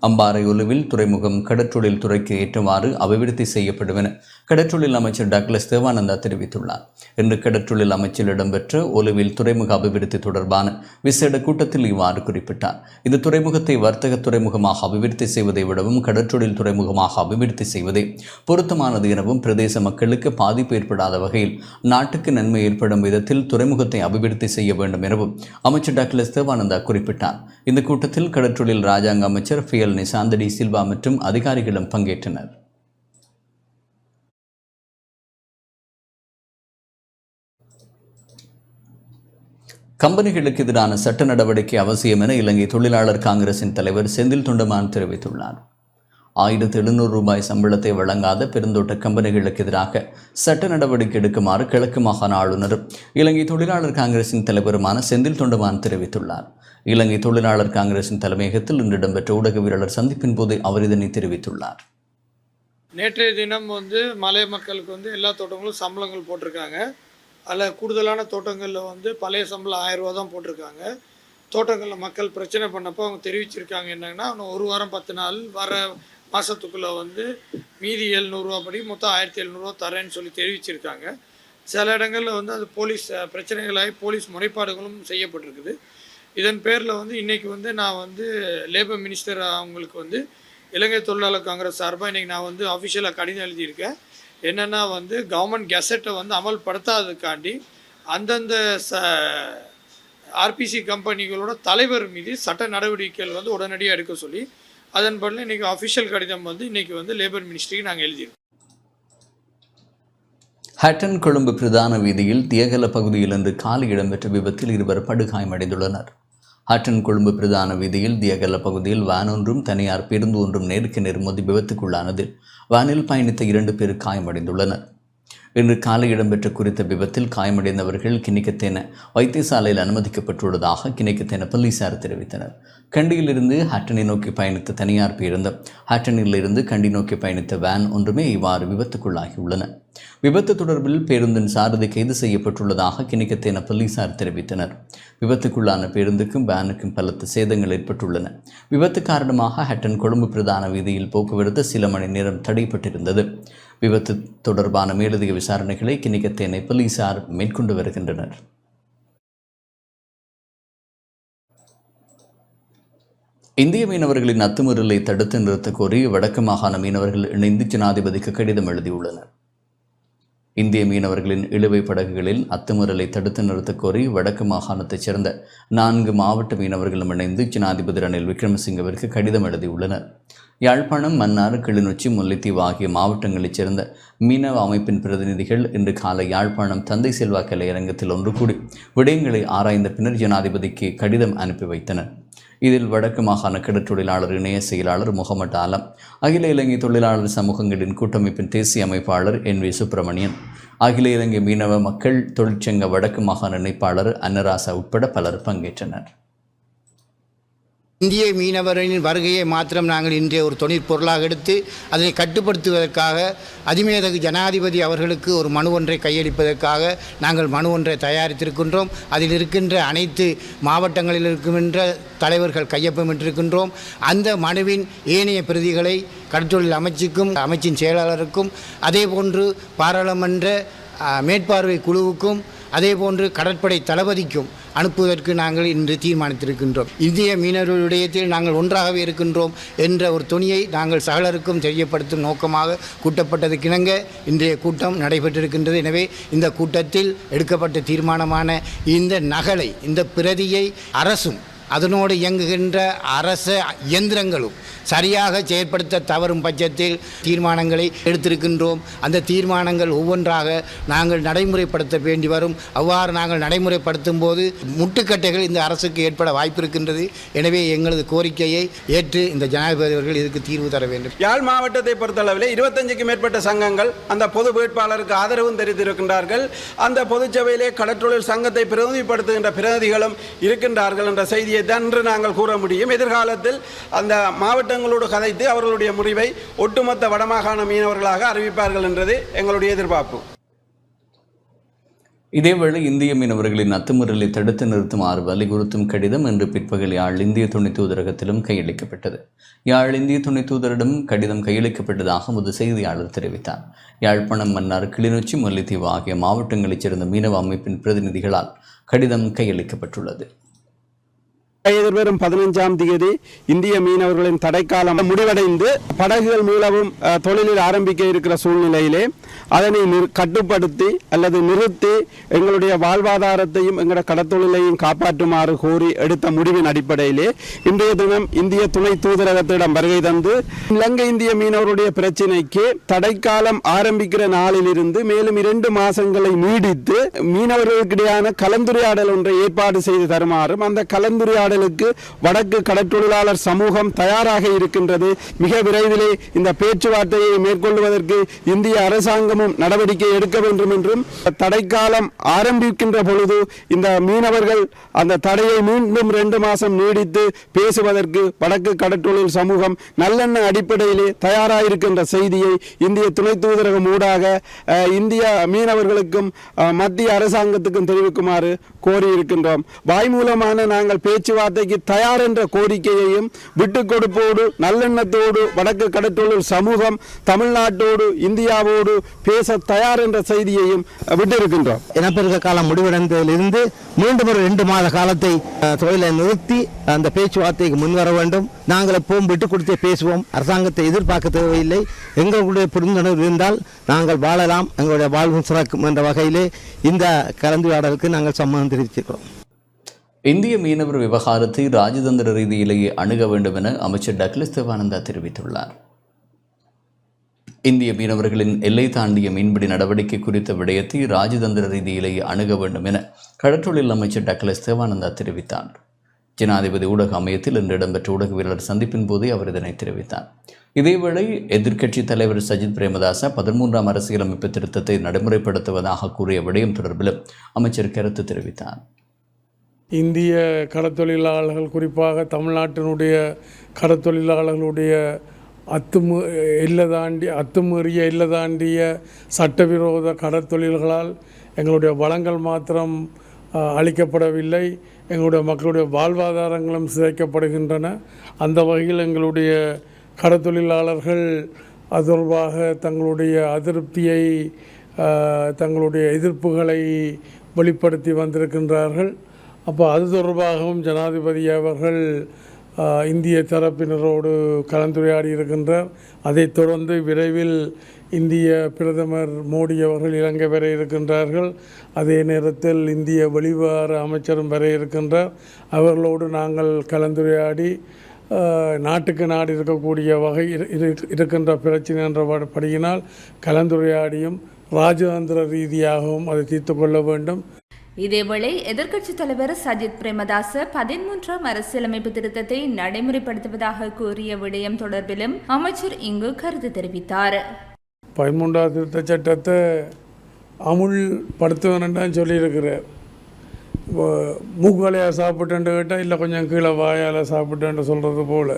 அம்பாறை ஒலிவில் துறைமுகம் கடற்றொழில் துறைக்கு ஏற்றவாறு அபிவிருத்தி செய்யப்படும் என கடற்றொழில் அமைச்சர் டக்ளஸ் தேவானந்தா தெரிவித்துள்ளார். இன்று கடற்றொழில் அமைச்சில் இடம்பெற்ற ஒலிவில் துறைமுக அபிவிருத்தி தொடர்பான விசேட கூட்டத்தில் இவ்வாறு குறிப்பிட்டார். இந்த துறைமுகத்தை வர்த்தக துறைமுகமாக அபிவிருத்தி செய்வதை விடவும் கடற்றொழில் துறைமுகமாக அபிவிருத்தி செய்வதே பொருத்தமானது எனவும் பிரதேச மக்களுக்கு பாதிப்பு ஏற்படாத வகையில் நாட்டுக்கு நன்மை ஏற்படும் விதத்தில் துறைமுகத்தை அபிவிருத்தி செய்ய வேண்டும் எனவும் அமைச்சர் டக்ளஸ் தேவானந்தா குறிப்பிட்டார். இந்த கூட்டத்தில் கடற்றொழில் ராஜாங்க அமைச்சர் நிசாந்த டி சில்வா மற்றும் அதிகாரிகளும் பங்கேற்றனர். கம்பெனிகளுக்கு எதிரான சட்ட நடவடிக்கை அவசியம் என இலங்கை தொழிலாளர் காங்கிரசின் தலைவர் செந்தில் தொண்டமான் தெரிவித்துள்ளார். 1700 ரூபாய் சம்பளத்தை வழங்காத பெருந்தோட்ட கம்பெனிகளுக்கு எதிராக சட்ட நடவடிக்கை எடுக்குமாறு கிழக்கு மாகாண ஆளுநரும் இலங்கை தொழிலாளர் காங்கிரசின் தலைவருமான செந்தில் தொண்டமான் தெரிவித்துள்ளார். இலங்கை தொழிலாளர் காங்கிரசின் தலைமையகத்தில் இன்று இடம்பெற்ற ஊடகவியலாளர் சந்திப்பின் போது அவர் இதனை தெரிவித்துள்ளார். நேற்றைய தினம் மலை மக்களுக்கு எல்லா தோட்டங்களும் சம்பளங்கள் போட்டிருக்காங்க. அதில் கூடுதலான தோட்டங்களில் பழைய சம்பளம் 1000 ரூபா தான் போட்டிருக்காங்க. தோட்டங்களில் மக்கள் பிரச்சனை பண்ணப்போ அவங்க தெரிவிச்சிருக்காங்க என்னங்கன்னா இன்னும் 1 வாரம் 10 நாள் வர மாதத்துக்குள்ளே மீதி 700 ரூபா படி மொத்தம் 1700 ரூபா தரேன்னு சொல்லி தெரிவிச்சிருக்காங்க. சில இடங்களில் அது போலீஸ் பிரச்சனைகளாகி போலீஸ் முறைப்பாடுகளும் செய்யப்பட்டிருக்குது. இதன் பேரில் இன்றைக்கி நான் லேபர் மினிஸ்டர் அவங்களுக்கு இலங்கை தொழிலாளர் காங்கிரஸ் சார்பாக இன்றைக்கி நான் அஃபிஷியலாக கடிதம் எழுதியிருக்கேன். என்னென்னா கவர்மெண்ட் கெசட்டை அமல்படுத்தாததுக்காண்டி அந்தந்த ஆர்பிசி கம்பெனிகளோட தலைவர் மீது சட்ட நடவடிக்கைகள் உடனடியாக எடுக்க சொல்லி அதன்படி இன்றைக்கி அஃபிஷியல் கடிதம் இன்றைக்கி லேபர் மினிஸ்ட்ரிக்கு நாங்கள் எழுதியிருக்கோம். ஹட்டன் கொழும்பு பிரதான வீதியில் தியகல பகுதியில் இன்று காலை இடம்பெற்ற விபத்தில் 2 படுகாயமடைந்துள்ளனர். ஹட்டன் கொழும்பு பிரதான வீதியில் தியகல பகுதியில் வேன் ஒன்றும் தனியார் பேருந்து ஒன்றும் நேருக்கு நேர் மோதி விபத்துக்குள்ளானதில் வேனில் பயணித்த 2 பேர் காயமடைந்துள்ளனர். இன்று காலை இடம்பெற்ற குறித்த விபத்தில் காயமடைந்தவர்கள் கினிக்கத்தேன வைத்தியசாலையில் அனுமதிக்கப்பட்டுள்ளதாக கினிக்கத்தேன போலீசார் தெரிவித்தனர். கண்டியிலிருந்து ஹட்டனை நோக்கி பயணித்த தனியார் பேருந்து ஹட்டனிலிருந்து கண்டி நோக்கி பயணித்த வேன் ஒன்றுமே இவ்வாறு விபத்துக்குள்ளாகியுள்ளன. விபத்து தொடர்பில் பேருந்தின் சாரதி கைது செய்யப்பட்டுள்ளதாக கினிக்கத்தேன போலீசார் தெரிவித்தனர். விபத்துக்குள்ளான பேருந்துக்கும் வேனுக்கும் பலத்த சேதங்கள் ஏற்பட்டுள்ளன. விபத்து காரணமாக ஹட்டன் கொழும்பு பிரதான வீதியில் போக்குவரத்து சில மணி நேரம் தடைப்பட்டிருந்தது. விபத்து தொடர்பான மேலதிக விசாரணைகளை கினிக்கத்தேனை போலீசார் மேற்கொண்டு வருகின்றனர். இந்திய மீனவர்களின் அத்துமீறலை தடுத்து நிறுத்த கோரி வடக்கு மாகாண மீனவர்கள் இணைந்து ஜனாதிபதிக்கு கடிதம் எழுதியுள்ளனர். இந்திய மீனவர்களின் இழுவை படகுகளில் அத்துமீறலை தடுத்து நிறுத்த கோரி வடக்கு மாகாணத்தைச் சேர்ந்த 4 மாவட்ட மீனவர்களும் இணைந்து ஜனாதிபதி ரணில் விக்ரமசிங்கவிற்கு கடிதம் எழுதியுள்ளனர். யாழ்ப்பாணம், மன்னார், கிளிநொச்சி, முல்லைத்தீவு ஆகிய மாவட்டங்களைச் சேர்ந்த மீனவ அமைப்பின் பிரதிநிதிகள் இன்று காலை யாழ்ப்பாணம் தந்தை செல்வா கலையரங்கத்தில் ஒன்று கூடி விடயங்களை ஆராய்ந்த பின்னர் ஜனாதிபதிக்கு கடிதம் அனுப்பி வைத்தனர். இதில் வடக்கு மாகாண கடற்றொழிலாளர் இணைய செயலாளர் முகமது ஆலம், அகில இலங்கை தொழிலாளர் சமூகங்களின் கூட்டமைப்பின் தேசிய அமைப்பாளர் NV சுப்பிரமணியன், அகில இலங்கை மீனவ மக்கள் தொழிற்சங்க வடக்கு மாகாண இணைப்பாளர் அன்னராசா உட்பட பலர் பங்கேற்றனர். இந்திய மீனவர்களின் வருகையை மாத்திரம் நாங்கள் இன்றைய ஒரு தொழிற்பொருளாக எடுத்து அதனை கட்டுப்படுத்துவதற்காக அதிமேதகு ஜனாதிபதி அவர்களுக்கு ஒரு மனு ஒன்றை கையளிப்பதற்காக நாங்கள் மனு ஒன்றை தயாரித்திருக்கின்றோம். அதில் இருக்கின்ற அனைத்து மாவட்டங்களில் இருக்கின்ற தலைவர்கள் கையொப்பமிட்டிருக்கின்றோம். அந்த மனுவின் ஏனைய பிரதிகளை கடற்றொழில் அமைச்சுக்கும் அமைச்சின் செயலாளருக்கும் அதேபோன்று பாராளுமன்ற மேற்பார்வை குழுவுக்கும் அதேபோன்று கடற்படை தளபதிக்கும் அனுப்புவதற்கு நாங்கள் இன்று தீர்மானித்திருக்கின்றோம். இந்திய மீனவர்களுடையத்தில் நாங்கள் ஒன்றாகவே இருக்கின்றோம் என்ற ஒரு துணியை நாங்கள் சகலருக்கும் தெரியப்படுத்தும் நோக்கமாக கூட்டப்பட்டதுக்கிணங்க இன்றைய கூட்டம் நடைபெற்றிருக்கின்றது. எனவே இந்த கூட்டத்தில் எடுக்கப்பட்ட தீர்மானமான இந்த நகலை, இந்த பிரதியை அரசும் அதனோடு இயங்குகின்ற அரச இயந்திரங்களும் சரியாக செயற்படுத்த தவறும் பட்சத்தில் தீர்மானங்களை எடுத்திருக்கின்றோம். அந்த தீர்மானங்கள் ஒவ்வொன்றாக நாங்கள் நடைமுறைப்படுத்த வேண்டி வரும். அவ்வாறு நாங்கள் நடைமுறைப்படுத்தும் போது முட்டுக்கட்டைகள் இந்த அரசுக்கு ஏற்பட வாய்ப்பு இருக்கின்றது. எனவே எங்களது கோரிக்கையை ஏற்று இந்த ஜனாதிபதி அவர்கள் இதுக்கு தீர்வு தர வேண்டும். யாழ் மாவட்டத்தை பொறுத்தளவில் 25க்கும் மேற்பட்ட சங்கங்கள் அந்த பொது வேட்பாளருக்கு ஆதரவும் தெரிவித்திருக்கின்றார்கள். அந்த பொதுச்சபையிலே கடற்றொழில் சங்கத்தை பிரதிநிதிப்படுத்துகின்ற பிரதிநிதிகளும் இருக்கின்றார்கள் என்ற செய்தியை தான் இன்று நாங்கள் கூற முடியும். எதிர்காலத்தில் அந்த மாவட்டங்களோடு கதைத்து அவர்களுடைய முடிவை ஒட்டுமொத்த வடமாகாண மீனவர்களாக அறிவிப்பார்கள் என்றது எங்களுடைய எதிர்பார்ப்பு. இதேவேளை இந்திய மீனவர்களின் அத்துமீறலை தடுத்து நிறுத்துமாறு வலியுறுத்தும் கடிதம் இன்று பிற்பகல் யாழ் இந்திய துணை தூதரகத்திலும் கையளிக்கப்பட்டது. யாழ் இந்திய துணை தூதரிடம் கடிதம் கையளிக்கப்பட்டதாக ஒரு செய்தியாளர் தெரிவித்தார். யாழ்ப்பாணம், மன்னார், கிளிநொச்சி, முல்லைத்தீவு ஆகிய மாவட்டங்களைச் சேர்ந்த மீனவ அமைப்பின் பிரதிநிதிகளால் கடிதம் கையளிக்கப்பட்டுள்ளது. எதிர்வரும் 15ஆம் தேதி இந்திய மீனவர்களின் தடைக்காலம் முடிவடைந்து படகுகள் மீளவும் தொழிலில் ஆரம்பிக்க இருக்கிற சூழ்நிலையிலே அதனை கட்டுப்படுத்தி அல்லது நிறுத்தி எங்களுடைய வாழ்வாதாரத்தையும் எங்களுடைய கடத்தொழிலையும் காப்பாற்றுமாறு கோரி எடுத்த முடிவின் அடிப்படையிலே இன்றைய தினம் இந்திய துணை தூதரகத்திடம் வருகை தந்து இலங்கை இந்திய மீனவருடைய பிரச்சினைக்கு தடைக்காலம் ஆரம்பிக்கிற நாளிலிருந்து மேலும் 2 மாதங்களை நீடித்து மீனவர்களுக்கிடையான கலந்துரையாடல் ஒன்றை ஏற்பாடு செய்து தருமாறும் அந்த கலந்துரையாடலுக்கு வடக்கு கடற்றொழிலாளர் சமூகம் தயாராக இருக்கின்றது. மிக விரைவிலே இந்த பேச்சுவார்த்தையை மேற்கொள்வதற்கு இந்திய அரசாங்கமும் நடவடிக்கை எடுக்க வேண்டும் என்றும் தடைக்காலம் ஆரம்பிக்கின்ற பொழுது இந்த மீனவர்கள் அந்த தடையை மீண்டும் 2 மாதம் நீடித்து பேசுவதற்கு வடக்கு கடற்றொழில் சமூகம் நல்லெண்ண அடிப்படையிலே தயாராயிருக்கின்ற செய்தியை இந்திய துணை தூதரகம் ஊடாக இந்திய மீனவர்களுக்கும் மத்திய அரசாங்கத்துக்கும் தெரிவிக்குமாறு கோரியிருக்கின்றோம். வாய்மூலமான நாங்கள் பேச்சுவார்த்தைக்கு தயார் என்ற கோரிக்கையையும் விட்டுக் கொடுப்போடு நல்லெண்ணத்தோடு வடக்கு கடற்றொழில் சமூகம் தமிழ்நாட்டோடு இந்தியாவோடு பேச தயார் என்ற செய்தியையும் விட்டிருக்கின்றோம். இனப்பெருக்க காலம் முடிவடைந்ததிலிருந்து மீண்டும் ஒரு 2 மாத காலத்தை தொழிலை நிறுத்தி அந்த பேச்சுவார்த்தைக்கு முன்வர வேண்டும். நாங்கள் எப்பவும் விட்டுக் கொடுத்தே பேசுவோம். அரசாங்கத்தை எதிர்பார்க்க தேவையில்லை. எங்களுடைய புரிந்துணர்வு இருந்தால் நாங்கள் வாழலாம், எங்களுடைய வாழ்வும் சிறக்கும் என்ற வகையிலே இந்த கலந்துரையாடலுக்கு நாங்கள் சம்மதம் தெரிவித்திருக்கிறோம். இந்திய மீனவர் விவகாரத்தை ராஜதந்திர ரீதியிலேயே அணுக வேண்டும் என அமைச்சர் டக்ளஸ் தேவானந்தா தெரிவித்துள்ளார். இந்திய மீனவர்களின் எல்லை தாண்டிய மீன்பிடி நடவடிக்கை குறித்த விடயத்தை ராஜதந்திர ரீதியிலேயே அணுக வேண்டும் என கடற்றொழில் அமைச்சர் டக்ளஸ் தேவானந்தா தெரிவித்தார். ஜனாதிபதி ஊடக அமையத்தில் இன்று இடம்பெற்ற ஊடகவியலாளர் சந்திப்பின் போதே அவர் இதனை தெரிவித்தார். இதேவேளை எதிர்க்கட்சித் தலைவர் சஜித் பிரேமதாச 13ஆம் அரசியலமைப்பு திருத்தத்தை நடைமுறைப்படுத்துவதாக கூறிய விடயம் தொடர்பிலும் அமைச்சர் கருத்து தெரிவித்தார். இந்திய கடத்தொழிலாளர்கள், குறிப்பாக தமிழ்நாட்டினுடைய கடத்தொழிலாளர்களுடைய அத்துமீறிய எல்லை தாண்டிய சட்டவிரோத கடற்தொழில்களால் எங்களுடைய வளங்கள் மாத்திரம் அளிக்கப்படவில்லை, எங்களுடைய மக்களுடைய வாழ்வாதாரங்களும் சிதைக்கப்படுகின்றன. அந்த வகையில் எங்களுடைய கடற்தொழிலாளர்கள் அது தொடர்பாக தங்களுடைய அதிருப்தியை, தங்களுடைய எதிர்ப்புகளை வெளிப்படுத்தி வந்திருக்கின்றார்கள். அப்போ அது தொடர்பாகவும் ஜனாதிபதி அவர்கள் இந்திய தரப்பினரோடு கலந்துரையாடி இருக்கின்றார். அதைத் தொடர்ந்து விரைவில் இந்திய பிரதமர் மோடி அவர்கள் இலங்கை வர இருக்கின்றார்கள். அதே நேரத்தில் இந்திய வெளிவார அமைச்சரும் வர இருக்கின்றார். அவர்களோடு நாங்கள் கலந்துரையாடி நாட்டுக்கு நாடு இருக்கக்கூடிய வகை இருக்கின்ற பிரச்சனை என்ற படியினால் கலந்துரையாடியும் ராஜதந்திர ரீதியாகவும் அதை தீர்த்து கொள்ள வேண்டும். இதேவேளை எதிர்க்கட்சித் தலைவர் சஜித் பிரேமதாச 13ஆம் அரசியலமைப்பு திருத்தத்தை நடைமுறைப்படுத்துவதாக கூறிய விடயம் தொடர்பிலும் அமைச்சர் இங்கு கருத்து தெரிவித்தார். 13ஆம் திருத்த சட்டத்தை அமுல்படுத்துவேன்னு சொல்லியிருக்கிறார். மூக்காலையாக சாப்பிட்டேன்னு கேட்டால் இல்லை கொஞ்சம் கீழே வாயால் சாப்பிட்டேன்னு சொல்கிறது போல்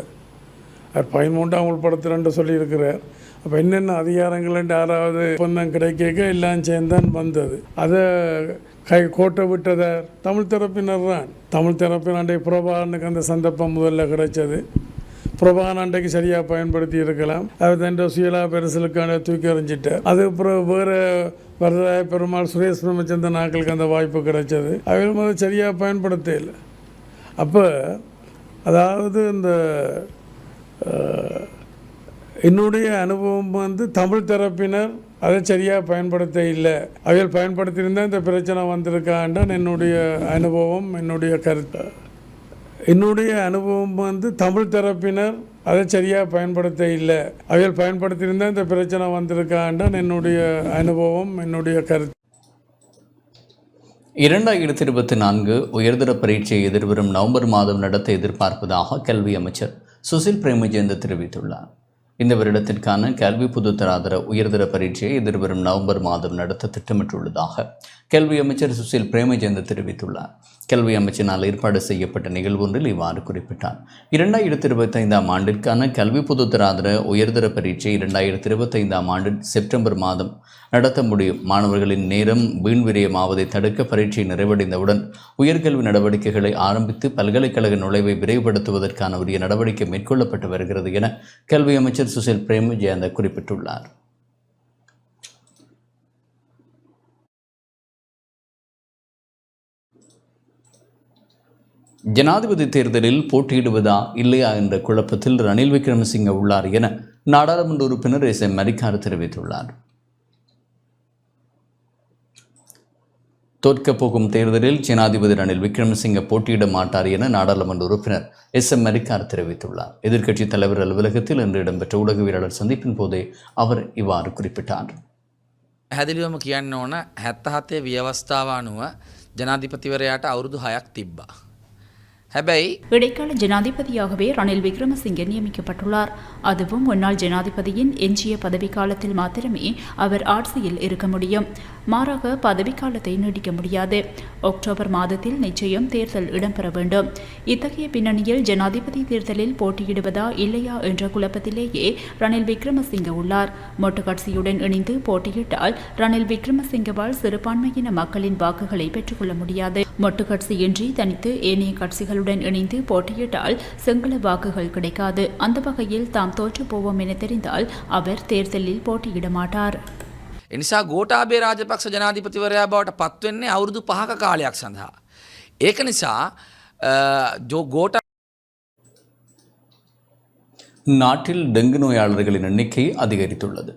13 அமுல்படுத்துகிறேன்னு சொல்லியிருக்கிறார். அப்போ என்னென்ன அதிகாரங்கள் யாராவது ஒப்பந்தம் கிடைக்க எல்லாம் சேர்ந்தான் வந்தது. அதை கோட்டை விட்டதார் தமிழ் தரப்பினர் தான். தமிழ் தரப்பினாண்டை பிரபாகரனுக்கு அந்த சந்தர்ப்பம் முதல்ல கிடைச்சது. பிரபாகரன் அண்டைக்கு சரியாக பயன்படுத்தி இருக்கலாம். அது தன் சுயலா பெருசலுக்கான தூக்கி எறிஞ்சிட்டார். அது அப்புறம் வேறு வரதாய பெருமாள், சுரேஷ் பிரமச்சந்திரன் நாட்களுக்கு அந்த வாய்ப்பு கிடைச்சது. அவரும் அதை சரியாக பயன்படுத்த இல்லை. அப்போ அதாவது இந்த என்னுடைய அனுபவம் தமிழ் தரப்பினர் அதை சரியாக பயன்படுத்த இல்லை. அவைகள் பயன்படுத்தியிருந்தால் இந்த பிரச்சனை வந்திருக்காண்டான் என்னுடைய அனுபவம், என்னுடைய கருத்து. என்னுடைய அனுபவம் வந்து தமிழ் தரப்பினர் அதை சரியாக பயன்படுத்த இல்லை. அவைகள் பயன்படுத்தியிருந்தால் இந்த பிரச்சனை வந்திருக்கான்டான் என்னுடைய அனுபவம், என்னுடைய கருத்து. 2024 உயர்தர பரீட்சையை எதிர்வரும் நவம்பர் மாதம் நடத்த எதிர்பார்ப்பதாக கல்வி அமைச்சர் சுசில் பிரேமஜயந்த தெரிவித்துள்ளார். இந்த வருடத்திற்கான கல்வி பொதுத்தராதர உயர்தர பரீட்சையை எதிர்வரும் நவம்பர் மாதம் நடத்த திட்டமிட்டுள்ளதாக கல்வி அமைச்சர் சுசில் பிரேமஜயந்த தெரிவித்துள்ளார். கல்வி அமைச்சினால் ஏற்பாடு செய்யப்பட்ட நிகழ்வு ஒன்றில் இவ்வாறு குறிப்பிட்டார். 2025 ஆண்டிற்கான கல்வி பொதுத்தராதர உயர்தர பரீட்சை 2025 ஆண்டு செப்டம்பர் மாதம் நடத்த முடியும். மாணவர்களின் நேரம் வீண் விரயமாவதை தடுக்க பரீட்சை நிறைவடைந்தவுடன் உயர்கல்வி நடவடிக்கைகளை ஆரம்பித்து பல்கலைக்கழக நுழைவை விரைவுபடுத்துவதற்கான உரிய நடவடிக்கை மேற்கொள்ளப்பட்டு வருகிறது என கல்வி அமைச்சர் சுசில் பிரேமஜயந்த குறிப்பிட்டுள்ளார். ஜனாதிபதி தேர்தலில் போட்டியிடுவதா இல்லையா என்ற குழப்பத்தில் ரணில் விக்ரமசிங்க உள்ளார் என நாடாளுமன்ற உறுப்பினர் SM மரிக்கார் தெரிவித்துள்ளார். தோற்கப் போகும் தேர்தலில் ஜனாதிபதி ரணில் விக்ரமசிங்க போட்டியிட மாட்டார் என நாடாளுமன்ற உறுப்பினர் SM மரிக்கார் தெரிவித்துள்ளார். எதிர்க்கட்சித் தலைவர் அலுவலகத்தில் இன்று இடம்பெற்ற ஊடகவியலாளர் சந்திப்பின் போதே அவர் இவ்வாறு குறிப்பிட்டார். පැහැදිලිවම කියන්න ඕන 77 ව්‍යවස්ථාව අනුව ජනාධිපතිවරයාට අවුරුදු 6ක් තිබ්බා. හැබැයි இடைக்கால ஜனாதிபதியாகவே ரணில் விக்ரமசிங்கே நியமிக்கப்பட்டுள்ளார். அதுவும் முன்னாள் ஜனாதிபதியின் எஞ்சிய பதவிக்காலத்தில் மாத்திரமே அவர் ஆட்சியில் இருக்க முடியும். மாறாக பதவிக்காலத்தை நீடிக்க முடியாது. அக்டோபர் மாதத்தில் நிச்சயம் தேர்தல் இடம்பெற வேண்டும். இத்தகைய பின்னணியில் ஜனாதிபதி தேர்தலில் போட்டியிடுவதா இல்லையா என்ற குழப்பத்திலேயே ரணில் விக்ரமசிங்கே உள்ளார். மொட்டு கட்சியுடன் இணைந்து போட்டியிட்டால் ரணில் விக்ரமசிங்கவால் சிறுபான்மையின மக்களின் வாக்குகளை பெற்றுக்கொள்ள முடியாது. மொட்டு கட்சியின்றி தனித்து ஏனைய கட்சிகளுடன் இணைந்து போட்டியிட்டால் சிங்கள வாக்குகள் கிடைக்காது. அந்த வகையில் தாம் தோற்று போவோம் என தெரிந்தால் அவர் தேர்தலில் போட்டியிட மாட்டார். එනිසා ගෝඨාභය රාජපක්ෂ ජනාධිපතිවරයා බවට පත්වෙන්නේ අවුරුදු 5ක කාලයක් සඳහා. ඒක නිසා ගෝඨා நாட்டில் டெங்கு நோயாளர்களின் எண்ணிக்கை அதிகரித்துள்ளது.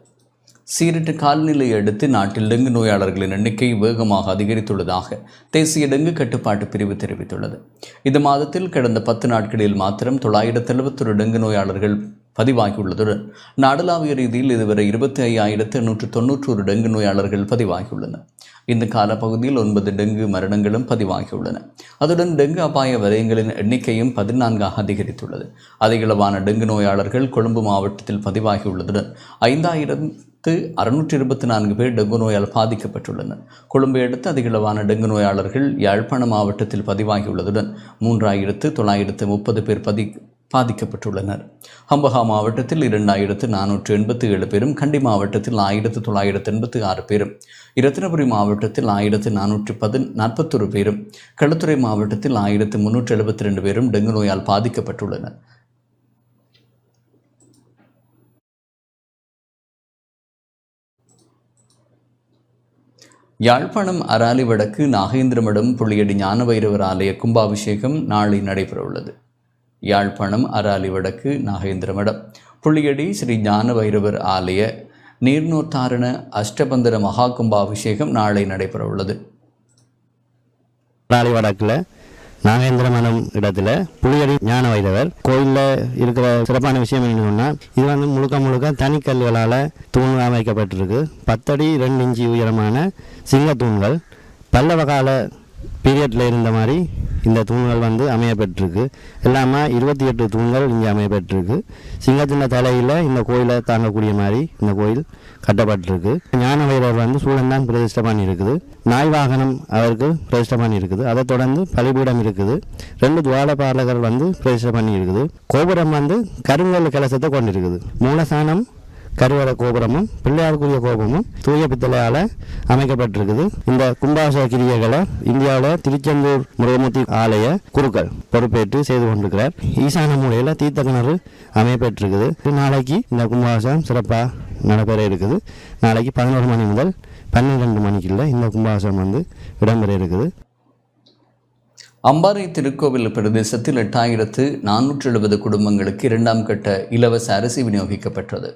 சீரற்ற காலநிலையை அடுத்து நாட்டில் டெங்கு நோயாளர்களின் எண்ணிக்கை வேகமாக அதிகரித்துள்ளதாக தேசிய டெங்கு கட்டுப்பாட்டு பிரிவு தெரிவித்துள்ளது. இந்த மாதத்தில் கடந்த 10 நாட்களில் மாத்திரம் 971 டெங்கு நோயாளர்கள் பதிவாகியுள்ளதுடன் நாடளாவிய ரீதியில் இதுவரை 25,891 டெங்கு நோயாளர்கள் பதிவாகியுள்ளனர். இந்த காலப்பகுதியில் 9 டெங்கு மரணங்களும் பதிவாகியுள்ளன. அதுடன் டெங்கு அபாய வலயங்களின் எண்ணிக்கையும் 14ஆக அதிகரித்துள்ளது. அதிகளவான டெங்கு நோயாளர்கள் கொழும்பு மாவட்டத்தில் பதிவாகியுள்ளதுடன் 5,624 பேர் டெங்கு நோயால் பாதிக்கப்பட்டுள்ளனர். கொழும்பை அடுத்து அதிகளவான டெங்கு நோயாளர்கள் யாழ்ப்பாண மாவட்டத்தில் பதிவாகியுள்ளதுடன் 3,930 பேர் பாதிக்கப்பட்டுள்ளனர். ஹம்பகா மாவட்டத்தில் 2,487 பேரும், கண்டி மாவட்டத்தில் 1,986 பேரும், இரத்தினபுரி மாவட்டத்தில் 1,441 பேரும், களுத்துறை மாவட்டத்தில் 1,372 பேரும் டெங்கு நோயால் பாதிக்கப்பட்டுள்ளனர். யாழ்ப்பாணம் அராலி வடக்கு நாகேந்திரமடம் புள்ளியடி ஞானவைரவர் ஆலய கும்பாபிஷேகம் நாளை நடைபெறவுள்ளது. யாழ்ப்பாணம் அராலி வடக்கு நாகேந்திரமடம் புள்ளியடி ஸ்ரீ ஞானவைரவர் ஆலய நீர்நோத்தாரண அஷ்டபந்தர மகா கும்பாபிஷேகம் நாளை நடைபெறவுள்ளது. அராலி வடக்கில் நாகேந்திரமடம் இடத்துல புலியடி ஞான வைரவர் கோயிலில் இருக்கிற சிறப்பான விஷயம் என்னன்னா, இது வந்து முழுக்க தனிக்கல்களால் தூண்கள் அமைக்கப்பட்டிருக்கு. 10 அடி 2 இன்ச்சு உயரமான சிங்க தூண்கள் பல்லவ கால பீரியடில் இருந்த மாதிரி இந்த தூண்கள் வந்து அமையப்பட்டிருக்கு. எல்லாமே 28 தூண்கள் இங்கே அமையப்பட்டிருக்கு. சிங்கத்தின் தலையில் இந்த கோயிலை தாங்கக்கூடிய மாதிரி இந்த கோயில் கட்டப்பட்டிருக்கு. ஞான வைரவர் வந்து சூழந்தான் பிரதிஷ்டை பண்ணியிருக்குது. நாய் வாகனம் அவருக்கு பிரதிஷ்டை பண்ணியிருக்குது. அதை தொடர்ந்து பலிபீடம் இருக்குது. 2 துவாரபாலகர் வந்து பிரதிஷ்டை பண்ணியிருக்குது. கோபுரம் வந்து கருங்கல் கலசத்தை கொண்டிருக்குது. மூலஸ்தானம் கருவறை கோபுரமும் பிள்ளையாருக்குரிய கோபுரமும் தூய பித்தளையால் அமைக்கப்பட்டிருக்குது. இந்த கும்பாபிஷேக கிரியைகளை இந்தியாவில் திருச்செந்தூர் முருகமூர்த்தி ஆலய குருக்கள் பொறுப்பேற்று செய்து கொண்டிருக்கிறார். ஈசான மூலையில் தீர்த்த கிணறு அமையப்பட்டிருக்குது. நாளைக்கு இந்த கும்பாபிஷேகம் சிறப்பாக நடைபெற இருக்குது. நாளைக்கு 11 மணி முதல் 12 மணிக்குள்ள இந்த கும்பாபிஷேகம் வந்து இடம்பெற இருக்குது. அம்பாறை திருக்கோவில் பிரதேசத்தில் 8,470 குடும்பங்களுக்கு 2ஆம் கட்ட இலவச அரிசி விநியோகிக்கப்பட்டது.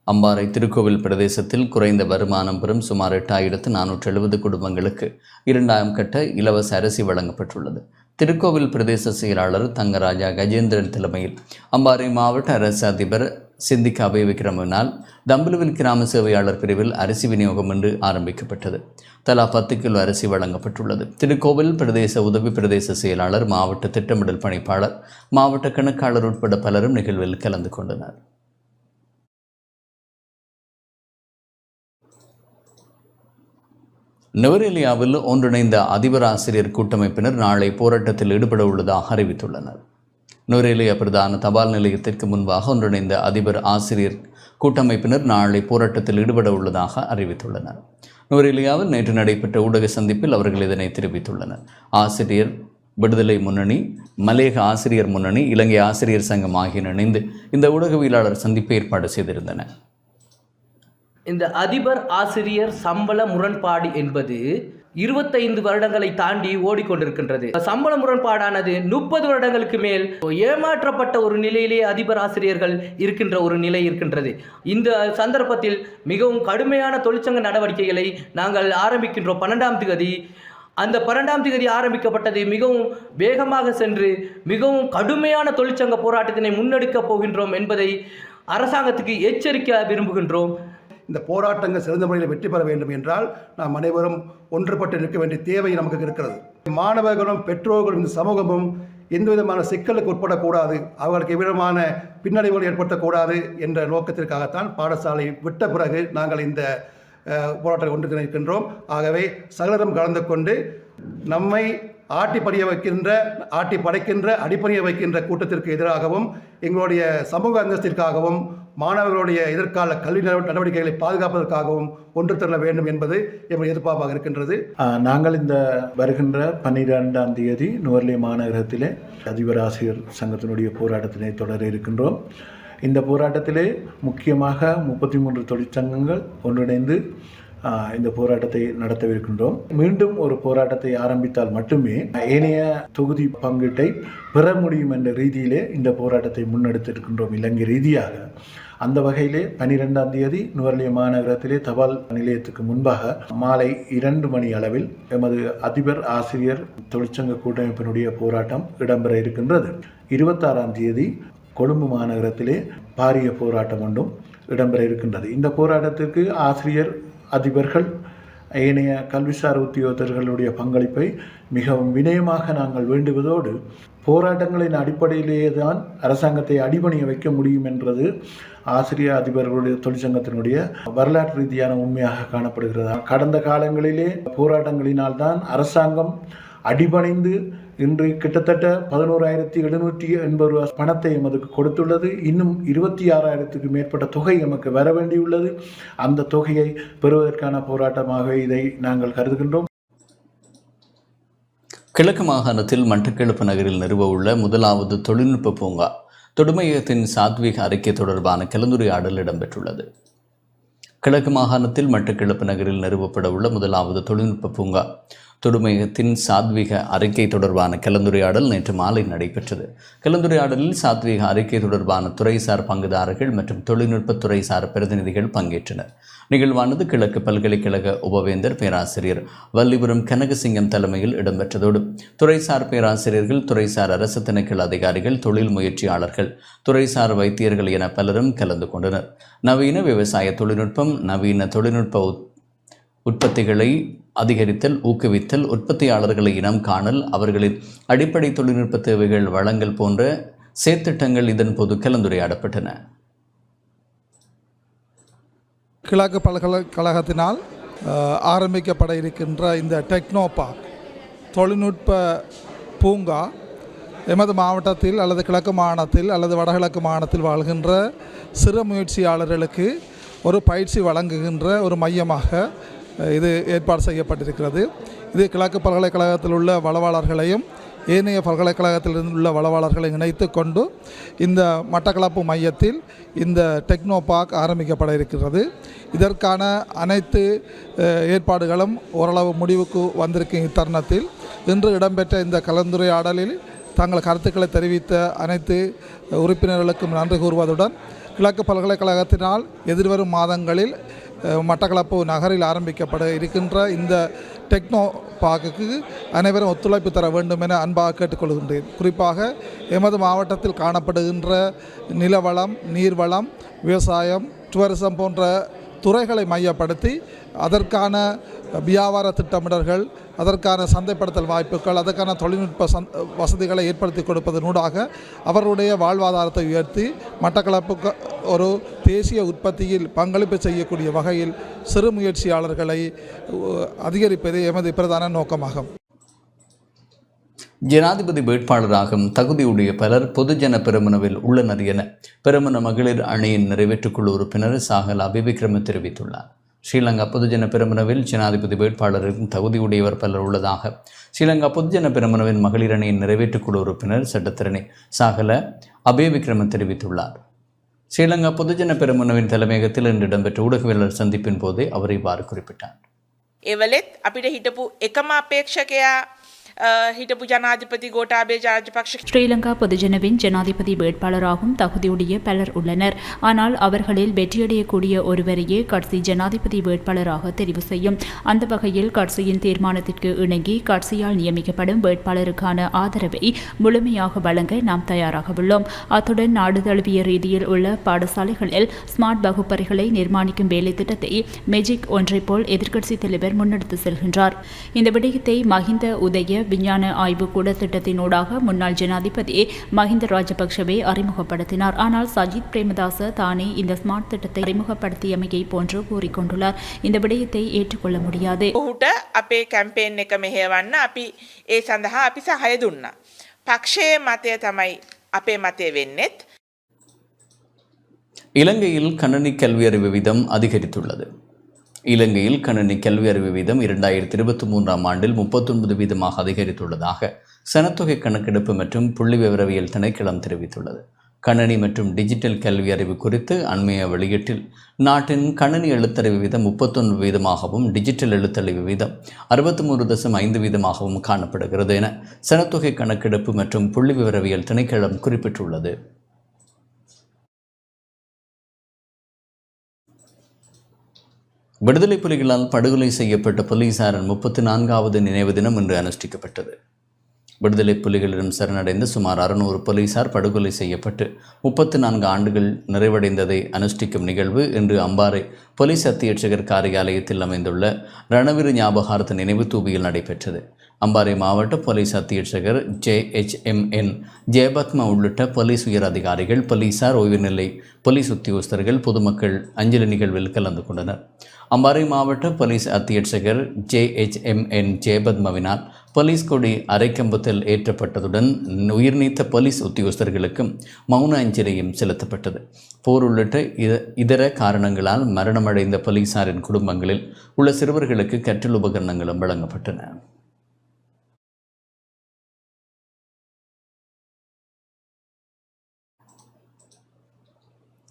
அம்பாறை திருக்கோவில் பிரதேசத்தில் குறைந்த வருமானம் பெறும் சுமார் 8,470 குடும்பங்களுக்கு 2ஆம் கட்ட இலவச அரிசி வழங்கப்பட்டுள்ளது. திருக்கோவில் பிரதேச செயலாளர் தங்கராஜா கஜேந்திரன் தலைமையில் அம்பாறை மாவட்ட அரசு அதிபர் சித்திக் அபய விக்ரமனால் தம்புலுவில் கிராம சேவையாளர் பிரிவில் அரிசி விநியோகம் இன்று ஆரம்பிக்கப்பட்டது. தலா 10 கிலோ அரிசி வழங்கப்பட்டுள்ளது. திருக்கோவில் பிரதேச உதவி பிரதேச செயலாளர், மாவட்ட திட்டமிடல் பணிப்பாளர், மாவட்ட கணக்காளர் உட்பட பலரும் நிகழ்வில் கலந்து கொண்டனர். நுவரெலியாவில் ஒன்றிணைந்த அதிபர் ஆசிரியர் கூட்டமைப்பினர் நாளை போராட்டத்தில் ஈடுபட உள்ளதாக அறிவித்துள்ளனர். நுவரெலியா பிரதான தபால் நிலையத்திற்கு முன்பாக ஒன்றிணைந்த அதிபர் ஆசிரியர் கூட்டமைப்பினர் நாளை போராட்டத்தில் ஈடுபட உள்ளதாக அறிவித்துள்ளனர். நுவரெலியாவில் நேற்று நடைபெற்ற ஊடக சந்திப்பில் அவர்கள் இதனை தெரிவித்துள்ளனர். ஆசிரியர் விடுதலை முன்னணி, மலேக ஆசிரியர் முன்னணி, இலங்கை ஆசிரியர் சங்கம் ஆகியன இணைந்து இந்த ஊடகவியலாளர் சந்திப்பை ஏற்பாடு செய்திருந்தன. இந்த அதிபர் ஆசிரியர் சம்பள முரண்பாடு என்பது 25 வருடங்களை தாண்டி ஓடிக்கொண்டிருக்கின்றது. சம்பள முரண்பாடானது 30 வருடங்களுக்கு மேல் ஏமாற்றப்பட்ட ஒரு நிலையிலே அதிபர் ஆசிரியர்கள் இருக்கின்ற ஒரு நிலை இருக்கின்றது. இந்த சந்தர்ப்பத்தில் மிகவும் கடுமையான தொழிற்சங்க நடவடிக்கைகளை நாங்கள் ஆரம்பிக்கின்றோம். 12ஆம் தேதி அந்த 12ஆம் தேதி ஆரம்பிக்கப்பட்டது மிகவும் வேகமாக சென்று மிகவும் கடுமையான தொழிற்சங்க போராட்டத்தினை முன்னெடுக்கப் போகின்றோம் என்பதை அரசாங்கத்துக்கு எச்சரிக்க விரும்புகின்றோம். இந்த போராட்டங்கள் சிறந்த முறையில் வெற்றி பெற வேண்டும் என்றால் நாம் அனைவரும் ஒன்றுபட்டு நிற்க வேண்டிய தேவை நமக்கு இருக்கிறது. மாணவர்களும் பெற்றோர்களும் இந்த சமூகமும் எந்த விதமான சிக்கலுக்கு உட்படக்கூடாது, அவர்களுக்கு எவ்விதமான பின்னடைவுகள் ஏற்படுத்தக்கூடாது என்ற நோக்கத்திற்காகத்தான் பாடசாலை விட்ட பிறகு நாங்கள் இந்த போராட்டத்தை ஒன்று நிற்கின்றோம். ஆகவே சகலரும் கலந்து கொண்டு நம்மை ஆட்டி படைக்கின்ற அடிப்பணிய வைக்கின்ற கூட்டத்திற்கு எதிராகவும் எங்களுடைய சமூக அந்தஸ்திற்காகவும் மாணவர்களுடைய எதிர்கால கல்வி நடவடிக்கைகளை பாதுகாப்பதற்காகவும் ஒன்று திரள வேண்டும் என்பது எங்கள் எதிர்பார்ப்பாக இருக்கின்றது. நாங்கள் இந்த வருகின்ற 12ஆம் தேதி நுவரெலியா மாநகரத்திலே அதிபர் ஆசிரியர் சங்கத்தினுடைய போராட்டத்தினை தொடர இருக்கின்றோம். இந்த போராட்டத்திலே முக்கியமாக 33 தொழிற்சங்கங்கள் ஒன்றிணைந்து இந்த போராட்டத்தை நடத்தவிருக்கின்றோம். மீண்டும் ஒரு போராட்டத்தை ஆரம்பித்தால் மட்டுமே ஏனைய தொகுதி பங்கீட்டை பெற முடியும் என்ற ரீதியிலே இந்த போராட்டத்தை முன்னெடுத்திருக்கின்றோம் இலங்கை ரீதியாக. அந்த வகையிலே 12ஆம் தேதி நுவரெலியா மாநகரத்திலே தபால் நிலையத்துக்கு முன்பாக மாலை 2 மணி அளவில் எமது அதிபர் ஆசிரியர் தொழிற்சங்க கூட்டமைப்பினுடைய போராட்டம் இடம்பெற இருக்கின்றது. 26ஆம் தேதி கொழும்பு மாநகரத்திலே பாரிய போராட்டம் ஒன்றும் இடம்பெற இருக்கின்றது. இந்த போராட்டத்திற்கு ஆசிரியர் அதிபர்கள் ஏனைய கல்விசார் உத்தியோகத்தர்களுடைய பங்களிப்பை மிகவும் வினயமாக நாங்கள் வேண்டுவதோடு போராட்டங்களின் அடிப்படையிலேயே தான் அரசாங்கத்தை அடிபணிய வைக்க முடியும் என்றது ஆசிரியர் அதிபர்களுடைய தொழிற்சங்கத்தினுடைய வரலாற்று ரீதியான உண்மையாக காணப்படுகிறது. கடந்த காலங்களிலே போராட்டங்களினால் தான் அரசாங்கம் அடிபணிந்து இன்று கிட்டத்தட்ட 11,780 ரூபா பணத்தை எமக்கு கொடுத்துள்ளது. இன்னும் 26,000க்கு மேற்பட்ட தொகை எமக்கு வர வேண்டியுள்ளது. அந்த தொகையை பெறுவதற்கான போராட்டமாக இதை நாங்கள் கருதுகின்றோம். கிழக்கு மாகாணத்தில் மட்டக்களப்பு நகரில் நிறுவ உள்ள முதலாவது தொழில்நுட்ப பூங்கா தொடுமையகத்தின் சாத்வீக அறிக்கை தொடர்பான கலந்துரையாடல் இடம்பெற்றுள்ளது. கிழக்கு மாகாணத்தில் மட்டக்களப்பு நகரில் நிறுவப்பட உள்ள முதலாவது தொழில்நுட்ப பூங்கா தொடுமையகத்தின் சாத்வீக அறிக்கை தொடர்பான கலந்துரையாடல் நேற்று மாலை நடைபெற்றது. கலந்துரையாடலில் சாத்வீக அறிக்கை தொடர்பான துறைசார் பங்குதாரர்கள் மற்றும் தொழில்நுட்ப துறைசார் பிரதிநிதிகள் பங்கேற்றனர். நிகழ்வானது கிழக்கு பல்கலைக்கழக உபவேந்தர் பேராசிரியர் வல்லிபுரம் கனகசிங்கம் தலைமையில் இடம்பெற்றதோடு துறைசார் பேராசிரியர்கள், துறைசார் அரசு திணைக்கள அதிகாரிகள், தொழில் முயற்சியாளர்கள், துறைசார் வைத்தியர்கள் என பலரும் கலந்து கொண்டனர். நவீன விவசாய தொழில்நுட்பம், நவீன தொழில்நுட்ப உற்பத்திகளை அதிகரித்தல், ஊக்குவித்தல், உற்பத்தியாளர்களை இனம் காணல், அவர்களின் அடிப்படை தொழில்நுட்ப தேவைகள் வழங்கல் போன்ற செயற்திட்டங்கள் இதன் போது கலந்துரையாடப்பட்டன. கிழக்கு பல்கலைக்கழகத்தினால் ஆரம்பிக்கப்பட இருக்கின்ற இந்த டெக்னோ பார்க் தொழில்நுட்ப பூங்கா எமது மாவட்டத்தில் அல்லது கிழக்கு மாகாணத்தில் அல்லது வடகிழக்கு மாகாணத்தில் வாழ்கின்ற சிறு முயற்சியாளர்களுக்கு ஒரு பயிற்சி வழங்குகின்ற ஒரு மையமாக இது ஏற்பாடு செய்யப்பட்டிருக்கிறது. இது கிழக்கு பல்கலைக்கழகத்தில் உள்ள வளவாளர்களையும் ஏனைய பல்கலைக்கழகத்தில் உள்ள வளவாளர்களை இணைத்து கொண்டு இந்த மட்டக்களப்பு மையத்தில் இந்த டெக்னோ பார்க் ஆரம்பிக்கப்பட இருக்கிறது. இதற்கான அனைத்து ஏற்பாடுகளும் ஓரளவு முடிவுக்கு வந்திருக்கும் இத்தருணத்தில் இன்று இடம்பெற்ற இந்த கலந்துரையாடலில் தங்கள் கருத்துக்களை தெரிவித்த அனைத்து உறுப்பினர்களுக்கும் நன்றி கூறுவதுடன் கிழக்கு பல்கலைக்கழகத்தினால் எதிர்வரும் மாதங்களில் மட்டக்களப்பு நகரில் ஆரம்பிக்கப்பட இருக்கின்ற இந்த டெக்னோ பாக்குக்கு அனைவரும் ஒத்துழைப்பு தர வேண்டும் என அன்பாக கேட்டுக்கொள்கின்றேன். குறிப்பாக எமது மாவட்டத்தில் காணப்படுகின்ற நிலவளம், நீர்வளம், விவசாயம், டூரிசம் போன்ற துறைகளை மையப்படுத்தி அதற்கான வியாபார திட்டமிடல்கள், அதற்கான சந்தைப்படுத்தல் வாய்ப்புகள், அதற்கான தொழில்நுட்ப வசதிகளை ஏற்படுத்தி கொடுப்பதனூடாக அவர்களுடைய வாழ்வாதாரத்தை உயர்த்தி மட்டக்களப்புக்கு ஒரு தேசிய உற்பத்தியில் பங்களிப்பு செய்யக்கூடிய வகையில் சிறு முயற்சியாளர்களை அதிகரிப்பது எமது பிரதான நோக்கமாகும். ஜனாதிபதி வேட்பாளராகும் தகுதியுடைய பலர் பொதுஜன பெரமுனவில் உள்ளனர் என பெரமுன மகளிர் அணியின் நிறைவேற்றுக்குழு உறுப்பினர் சாகல் அபிவிக்ரம தெரிவித்துள்ளார். ஸ்ரீலங்கா பொதுஜன பெரமுனவில் ஜனாதிபதி வேட்பாளருக்கும் தகுதியுடையவர் பலர் உள்ளதாக ஸ்ரீலங்கா பொதுஜன பெரமுனவின் மகளிர் அணியின் நிறைவேற்றுக்குழு உறுப்பினர் சட்டத்திரணி சாகல அபிவிக்ரம தெரிவித்துள்ளார். ஸ்ரீலங்கா பொதுஜன பெரமுனவின் தலைமையகத்தில் இன்று இடம்பெற்ற ஊடகவியலாளர் சந்திப்பின் போதே அவர் இவ்வாறு குறிப்பிட்டார். එවලෙත් අපිට හිටපු එකම අපේක්ෂකයා හිටපු ජනාධිපති ගෝඨාභය රාජපක්ෂ ஸ்ரீலங்கா பொதுஜனவின் ஜனாதிபதி வேட்பாளராகும் தகுதியுடைய பலர் உள்ளனர். ஆனால் அவர்களில் வெற்றியடையக்கூடிய ஒருவரையே கட்சி ஜனாதிபதி வேட்பாளராக தெரிவு செய்யும். அந்த வகையில் கட்சியின் தீர்மானத்திற்கு இணங்கி கட்சியால் நியமிக்கப்படும் வேட்பாளருக்கான ஆதரவை முழுமையாக வழங்க நாம் தயாராக உள்ளோம். அத்துடன் நாடு தழுவிய ரீதியில் உள்ள பாடசாலைகளில் ஸ்மார்ட் வகுப்பறைகளை நிர்மாணிக்கும் வேலை திட்டத்தை மெஜிக் ஒன்றை போல் எதிர்க்கட்சித் தலைவர் முன்னெடுத்து செல்கின்றார். இந்த விடயத்தை மஹிந்த உதய விஞ்ஞான ஆய்வு கூட திட்டத்தினூடாக முன்னாள் ஜனாதிபதி மஹிந்த ராஜபக்ஷவை அறிமுகப்படுத்தினார். ஆனால் சஜித் பிரேமதாச தானே இந்த ஸ்மார்ட் திட்டத்தை அறிமுகப்படுத்தியமையை போன்று கூறிக்கொண்டுள்ளார். இந்த விடயத்தை ஏற்றுக்கொள்ள முடியாது. ඔහුට අපේ කැම්පේන් එක මෙහෙවන්න අපි ඒ සඳහා අපි සහාය දුන්නා. පක්ෂයේ මතය තමයි අපේ මතය වෙන්නෙත්. இலங்கையில் கணனி கல்வி அறிவு வீதம் அதிகரித்துள்ளது. இலங்கையில் கணனி கல்வி அறிவு வீதம் 2023ஆம் ஆண்டில் 39% அதிகரித்துள்ளதாக சனத்தொகை கணக்கெடுப்பு மற்றும் புள்ளி விவரவியல் திணைக்களம் தெரிவித்துள்ளது. கணனி மற்றும் டிஜிட்டல் கல்வி அறிவு குறித்து அண்மைய வெளியீட்டில் நாட்டின் கணனி எழுத்தறிவு வீதம் 31%, டிஜிட்டல் எழுத்தறிவு வீதம் 63.5% காணப்படுகிறது என சனத்தொகை கணக்கெடுப்பு மற்றும் புள்ளி விவரவியல் திணைக்களம் குறிப்பிட்டுள்ளது. விடுதலை புலிகளால் படுகொலை செய்யப்பட்ட போலீசாரின் 34வது நினைவு தினம் இன்று அனுஷ்டிக்கப்பட்டது. விடுதலை புலிகளிடம் சரணடைந்த சுமார் 600 போலீசார் படுகொலை செய்யப்பட்டு 34 ஆண்டுகள் நிறைவடைந்ததை அனுஷ்டிக்கும் நிகழ்வு இன்று அம்பாறை போலீஸ் அத்தியட்சகர் காரியாலயத்தில் அமைந்துள்ள ரணவீர ஞாபகார்த்த நினைவு தூபியில் நடைபெற்றது. அம்பாறை மாவட்ட போலீஸ் அத்தியட்சகர் JHMN ஜெயபத்மா உள்ளிட்ட போலீஸ் உயர் அதிகாரிகள், போலீசார், ஓய்வு நிலை போலீஸ் உத்தியோகஸ்தர்கள், பொதுமக்கள் அஞ்சலி நிகழ்வில் கலந்து கொண்டனர். அம்பாறை மாவட்ட போலீஸ் அத்தியட்சகர் JHMN ஜெயபத்மாவினால் போலீஸ் கொடி அரைக்கம்பத்தில் ஏற்றப்பட்டதுடன் உயிர்நீத்த போலீஸ் உத்தியோகஸ்தர்களுக்கும் மௌன அஞ்சலியும் செலுத்தப்பட்டது. போர் உள்ளிட்ட இதர காரணங்களால் மரணமடைந்த போலீசாரின் குடும்பங்களில் உள்ள சிறுவர்களுக்கு கற்றல் உபகரணங்களும் வழங்கப்பட்டன.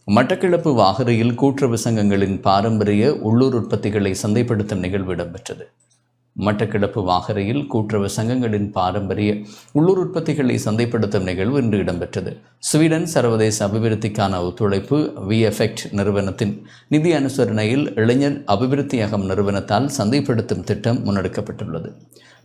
மட்டக்களப்பு வாகரையில் கூட்டுறவு சங்கங்களின் பாரம்பரிய உள்ளூர் உற்பத்திகளை சந்தைப்படுத்தும் நிகழ்வு இடம்பெற்றது. மட்டக்களப்பு வாகரையில் கூட்டுறவு சங்கங்களின் பாரம்பரிய உள்ளூர் உற்பத்திகளை சந்தைப்படுத்தும் நிகழ்வு இன்று இடம்பெற்றது. ஸ்வீடன் சர்வதேச அபிவிருத்திக்கான ஒத்துழைப்பு VFECT நிறுவனத்தின் நிதி அனுசரணையில் இளைஞர் அபிவிருத்தியகம் நிறுவனத்தால் சந்தைப்படுத்தும் திட்டம் முன்னெடுக்கப்பட்டுள்ளது.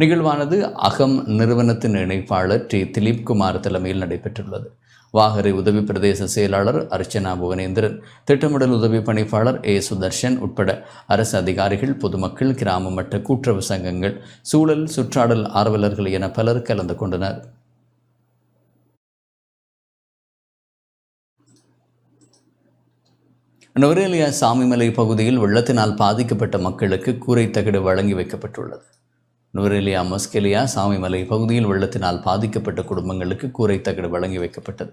நிகழ்வானது அகம் நிறுவனத்தின் இணைப்பாளர் திலீப் குமார் தலைமையில் நடைபெற்றுள்ளது. வாகரை உதவி பிரதேச செயலாளர் அர்ச்சனா புவனேந்திரன், திட்டமிடல் உதவி பணிப்பாளர் சுதர்ஷன் உட்பட அரசு அதிகாரிகள், பொதுமக்கள், கிராம மட்ட கூட்டுறவு சங்கங்கள், சூழல் சுற்றாடல் ஆர்வலர்கள் என பலர் கலந்து கொண்டனர். நுவரேலியா சாமிமலை பகுதியில் வெள்ளத்தினால் பாதிக்கப்பட்ட மக்களுக்கு கூரை தகடு வழங்கி வைக்கப்பட்டுள்ளது. நுவரேலியா மஸ்கெலியா சாமிமலை பகுதியில் வெள்ளத்தினால் பாதிக்கப்பட்ட குடும்பங்களுக்கு கூரை தகடு வழங்கி வைக்கப்பட்டது.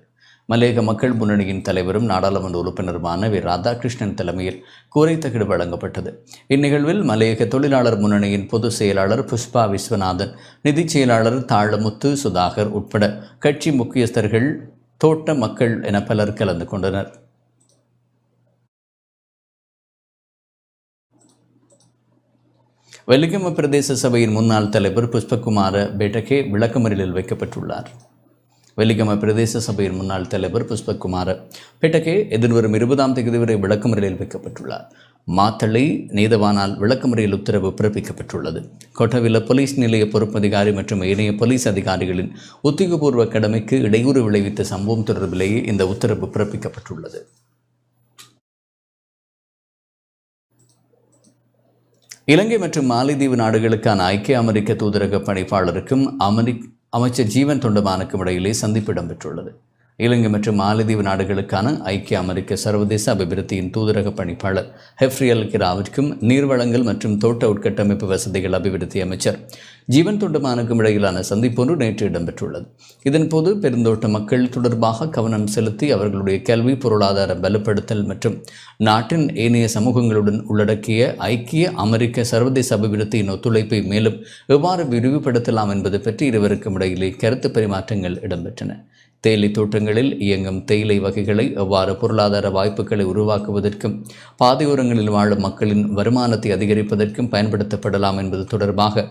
மலையக மக்கள் முன்னணியின் தலைவரும் நாடாளுமன்ற உறுப்பினருமான ராதாகிருஷ்ணன் தலைமையில் கூரை தகடு வழங்கப்பட்டது. இந்நிகழ்வில் மலையக தொழிலாளர் முன்னணியின் பொதுச் செயலாளர் புஷ்பா விஸ்வநாதன், நிதி செயலாளர் தாழமுத்து சுதாகர் உட்பட கட்சி முக்கியஸ்தர்கள், தோட்ட மக்கள் என பலர் கலந்து கொண்டனர். வெலிகம பிரதேச சபையின் முன்னாள் தலைவர் புஷ்பகுமார பேட்டகே விளக்கமறியலில் வைக்கப்பட்டுள்ளார். வெலிகம பிரதேச சபையின் முன்னாள் தலைவர் புஷ்பகுமார பெட்டகே எதிர்வரும் 20ஆம் தேதி வரை விளக்கமறியலில் வைக்கப்பட்டுள்ளார். மாத்தளை நீதவானால் விளக்கமறியல் உத்தரவு பிறப்பிக்கப்பட்டுள்ளது. கொட்டவில போலீஸ் நிலைய பொறுப்பதிகாரி மற்றும் ஏனைய போலீஸ் அதிகாரிகளின் உத்தியோகபூர்வ கடமைக்கு இடையூறு விளைவித்த சம்பவம் தொடர்பிலேயே இந்த உத்தரவு பிறப்பிக்கப்பட்டுள்ளது. இலங்கை மற்றும் மாலைதீவு நாடுகளுக்கான ஐக்கிய அமெரிக்க தூதரக பணிப்பாளருக்கும் அமைச்சர் ஜீவன் தொண்டமானுக்கும் இடையிலே சந்திப்பு இடம்பெற்றுள்ளது. இலங்கை மற்றும் மாலைதீவு நாடுகளுக்கான ஐக்கிய அமெரிக்க சர்வதேச அபிவிருத்தியின் தூதரக பணிப்பாளர் ஹெஃப்ரியல் கிராவிற்கும் நீர்வளங்கள் மற்றும் தோட்ட உட்கட்டமைப்பு வசதிகள் அபிவிருத்தி அமைச்சர் ஜீவன் தொண்டமானுக்கும் இடையிலான சந்திப்பொன்று நேற்று இடம்பெற்றுள்ளது. இதன்போது பெருந்தோட்ட மக்கள் தொடர்பாக கவனம் செலுத்தி அவர்களுடைய கல்வி பொருளாதார பலப்படுத்தல் மற்றும் நாட்டின் ஏனைய சமூகங்களுடன் உள்ளடக்கிய ஐக்கிய அமெரிக்க சர்வதேச அபிவிருத்தியின் ஒத்துழைப்பை மேலும் எவ்வாறு விரிவுபடுத்தலாம் என்பது பற்றி இருவருக்கும் இடையிலே கருத்து பரிமாற்றங்கள் இடம்பெற்றன. தேயிலை தோட்டங்களில் இயங்கும் தேயிலை வகைகளை எவ்வாறு பொருளாதார வாய்ப்புகளை உருவாக்குவதற்கும் பாதையோரங்களில் வாழும் மக்களின் வருமானத்தை அதிகரிப்பதற்கும் பயன்படுத்தப்படலாம் என்பது தொடர்பாக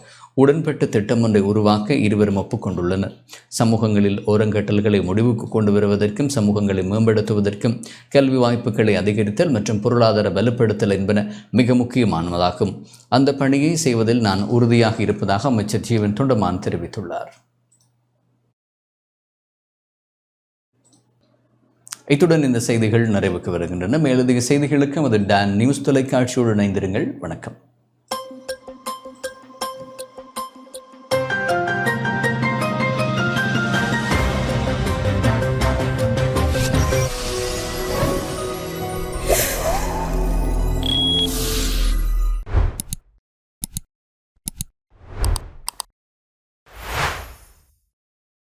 உடன்பட்டு திட்டம் ஒன்றை உருவாக்க இருவரும் ஒப்புக்கொண்டுள்ளனர். சமூகங்களில் ஓரங்கட்டல்களை முடிவுக்கு கொண்டு வருவதற்கும் சமூகங்களை மேம்படுத்துவதற்கும் கல்வி வாய்ப்புகளை அதிகரித்தல் மற்றும் பொருளாதார வலுப்படுத்தல் என்பன மிக முக்கியமானதாகும். அந்த பணியை செய்வதில் நான் உறுதியாக இருப்பதாக அமைச்சர் ஜீவன் தொண்டமான் தெரிவித்துள்ளார். இத்துடன் இந்த செய்திகள் நிறைவுக்கு வருகின்றன. மேலதிக செய்திகளுக்கு அது டான் நியூஸ் தொலைக்காட்சியோடு இணைந்திருங்கள். வணக்கம்.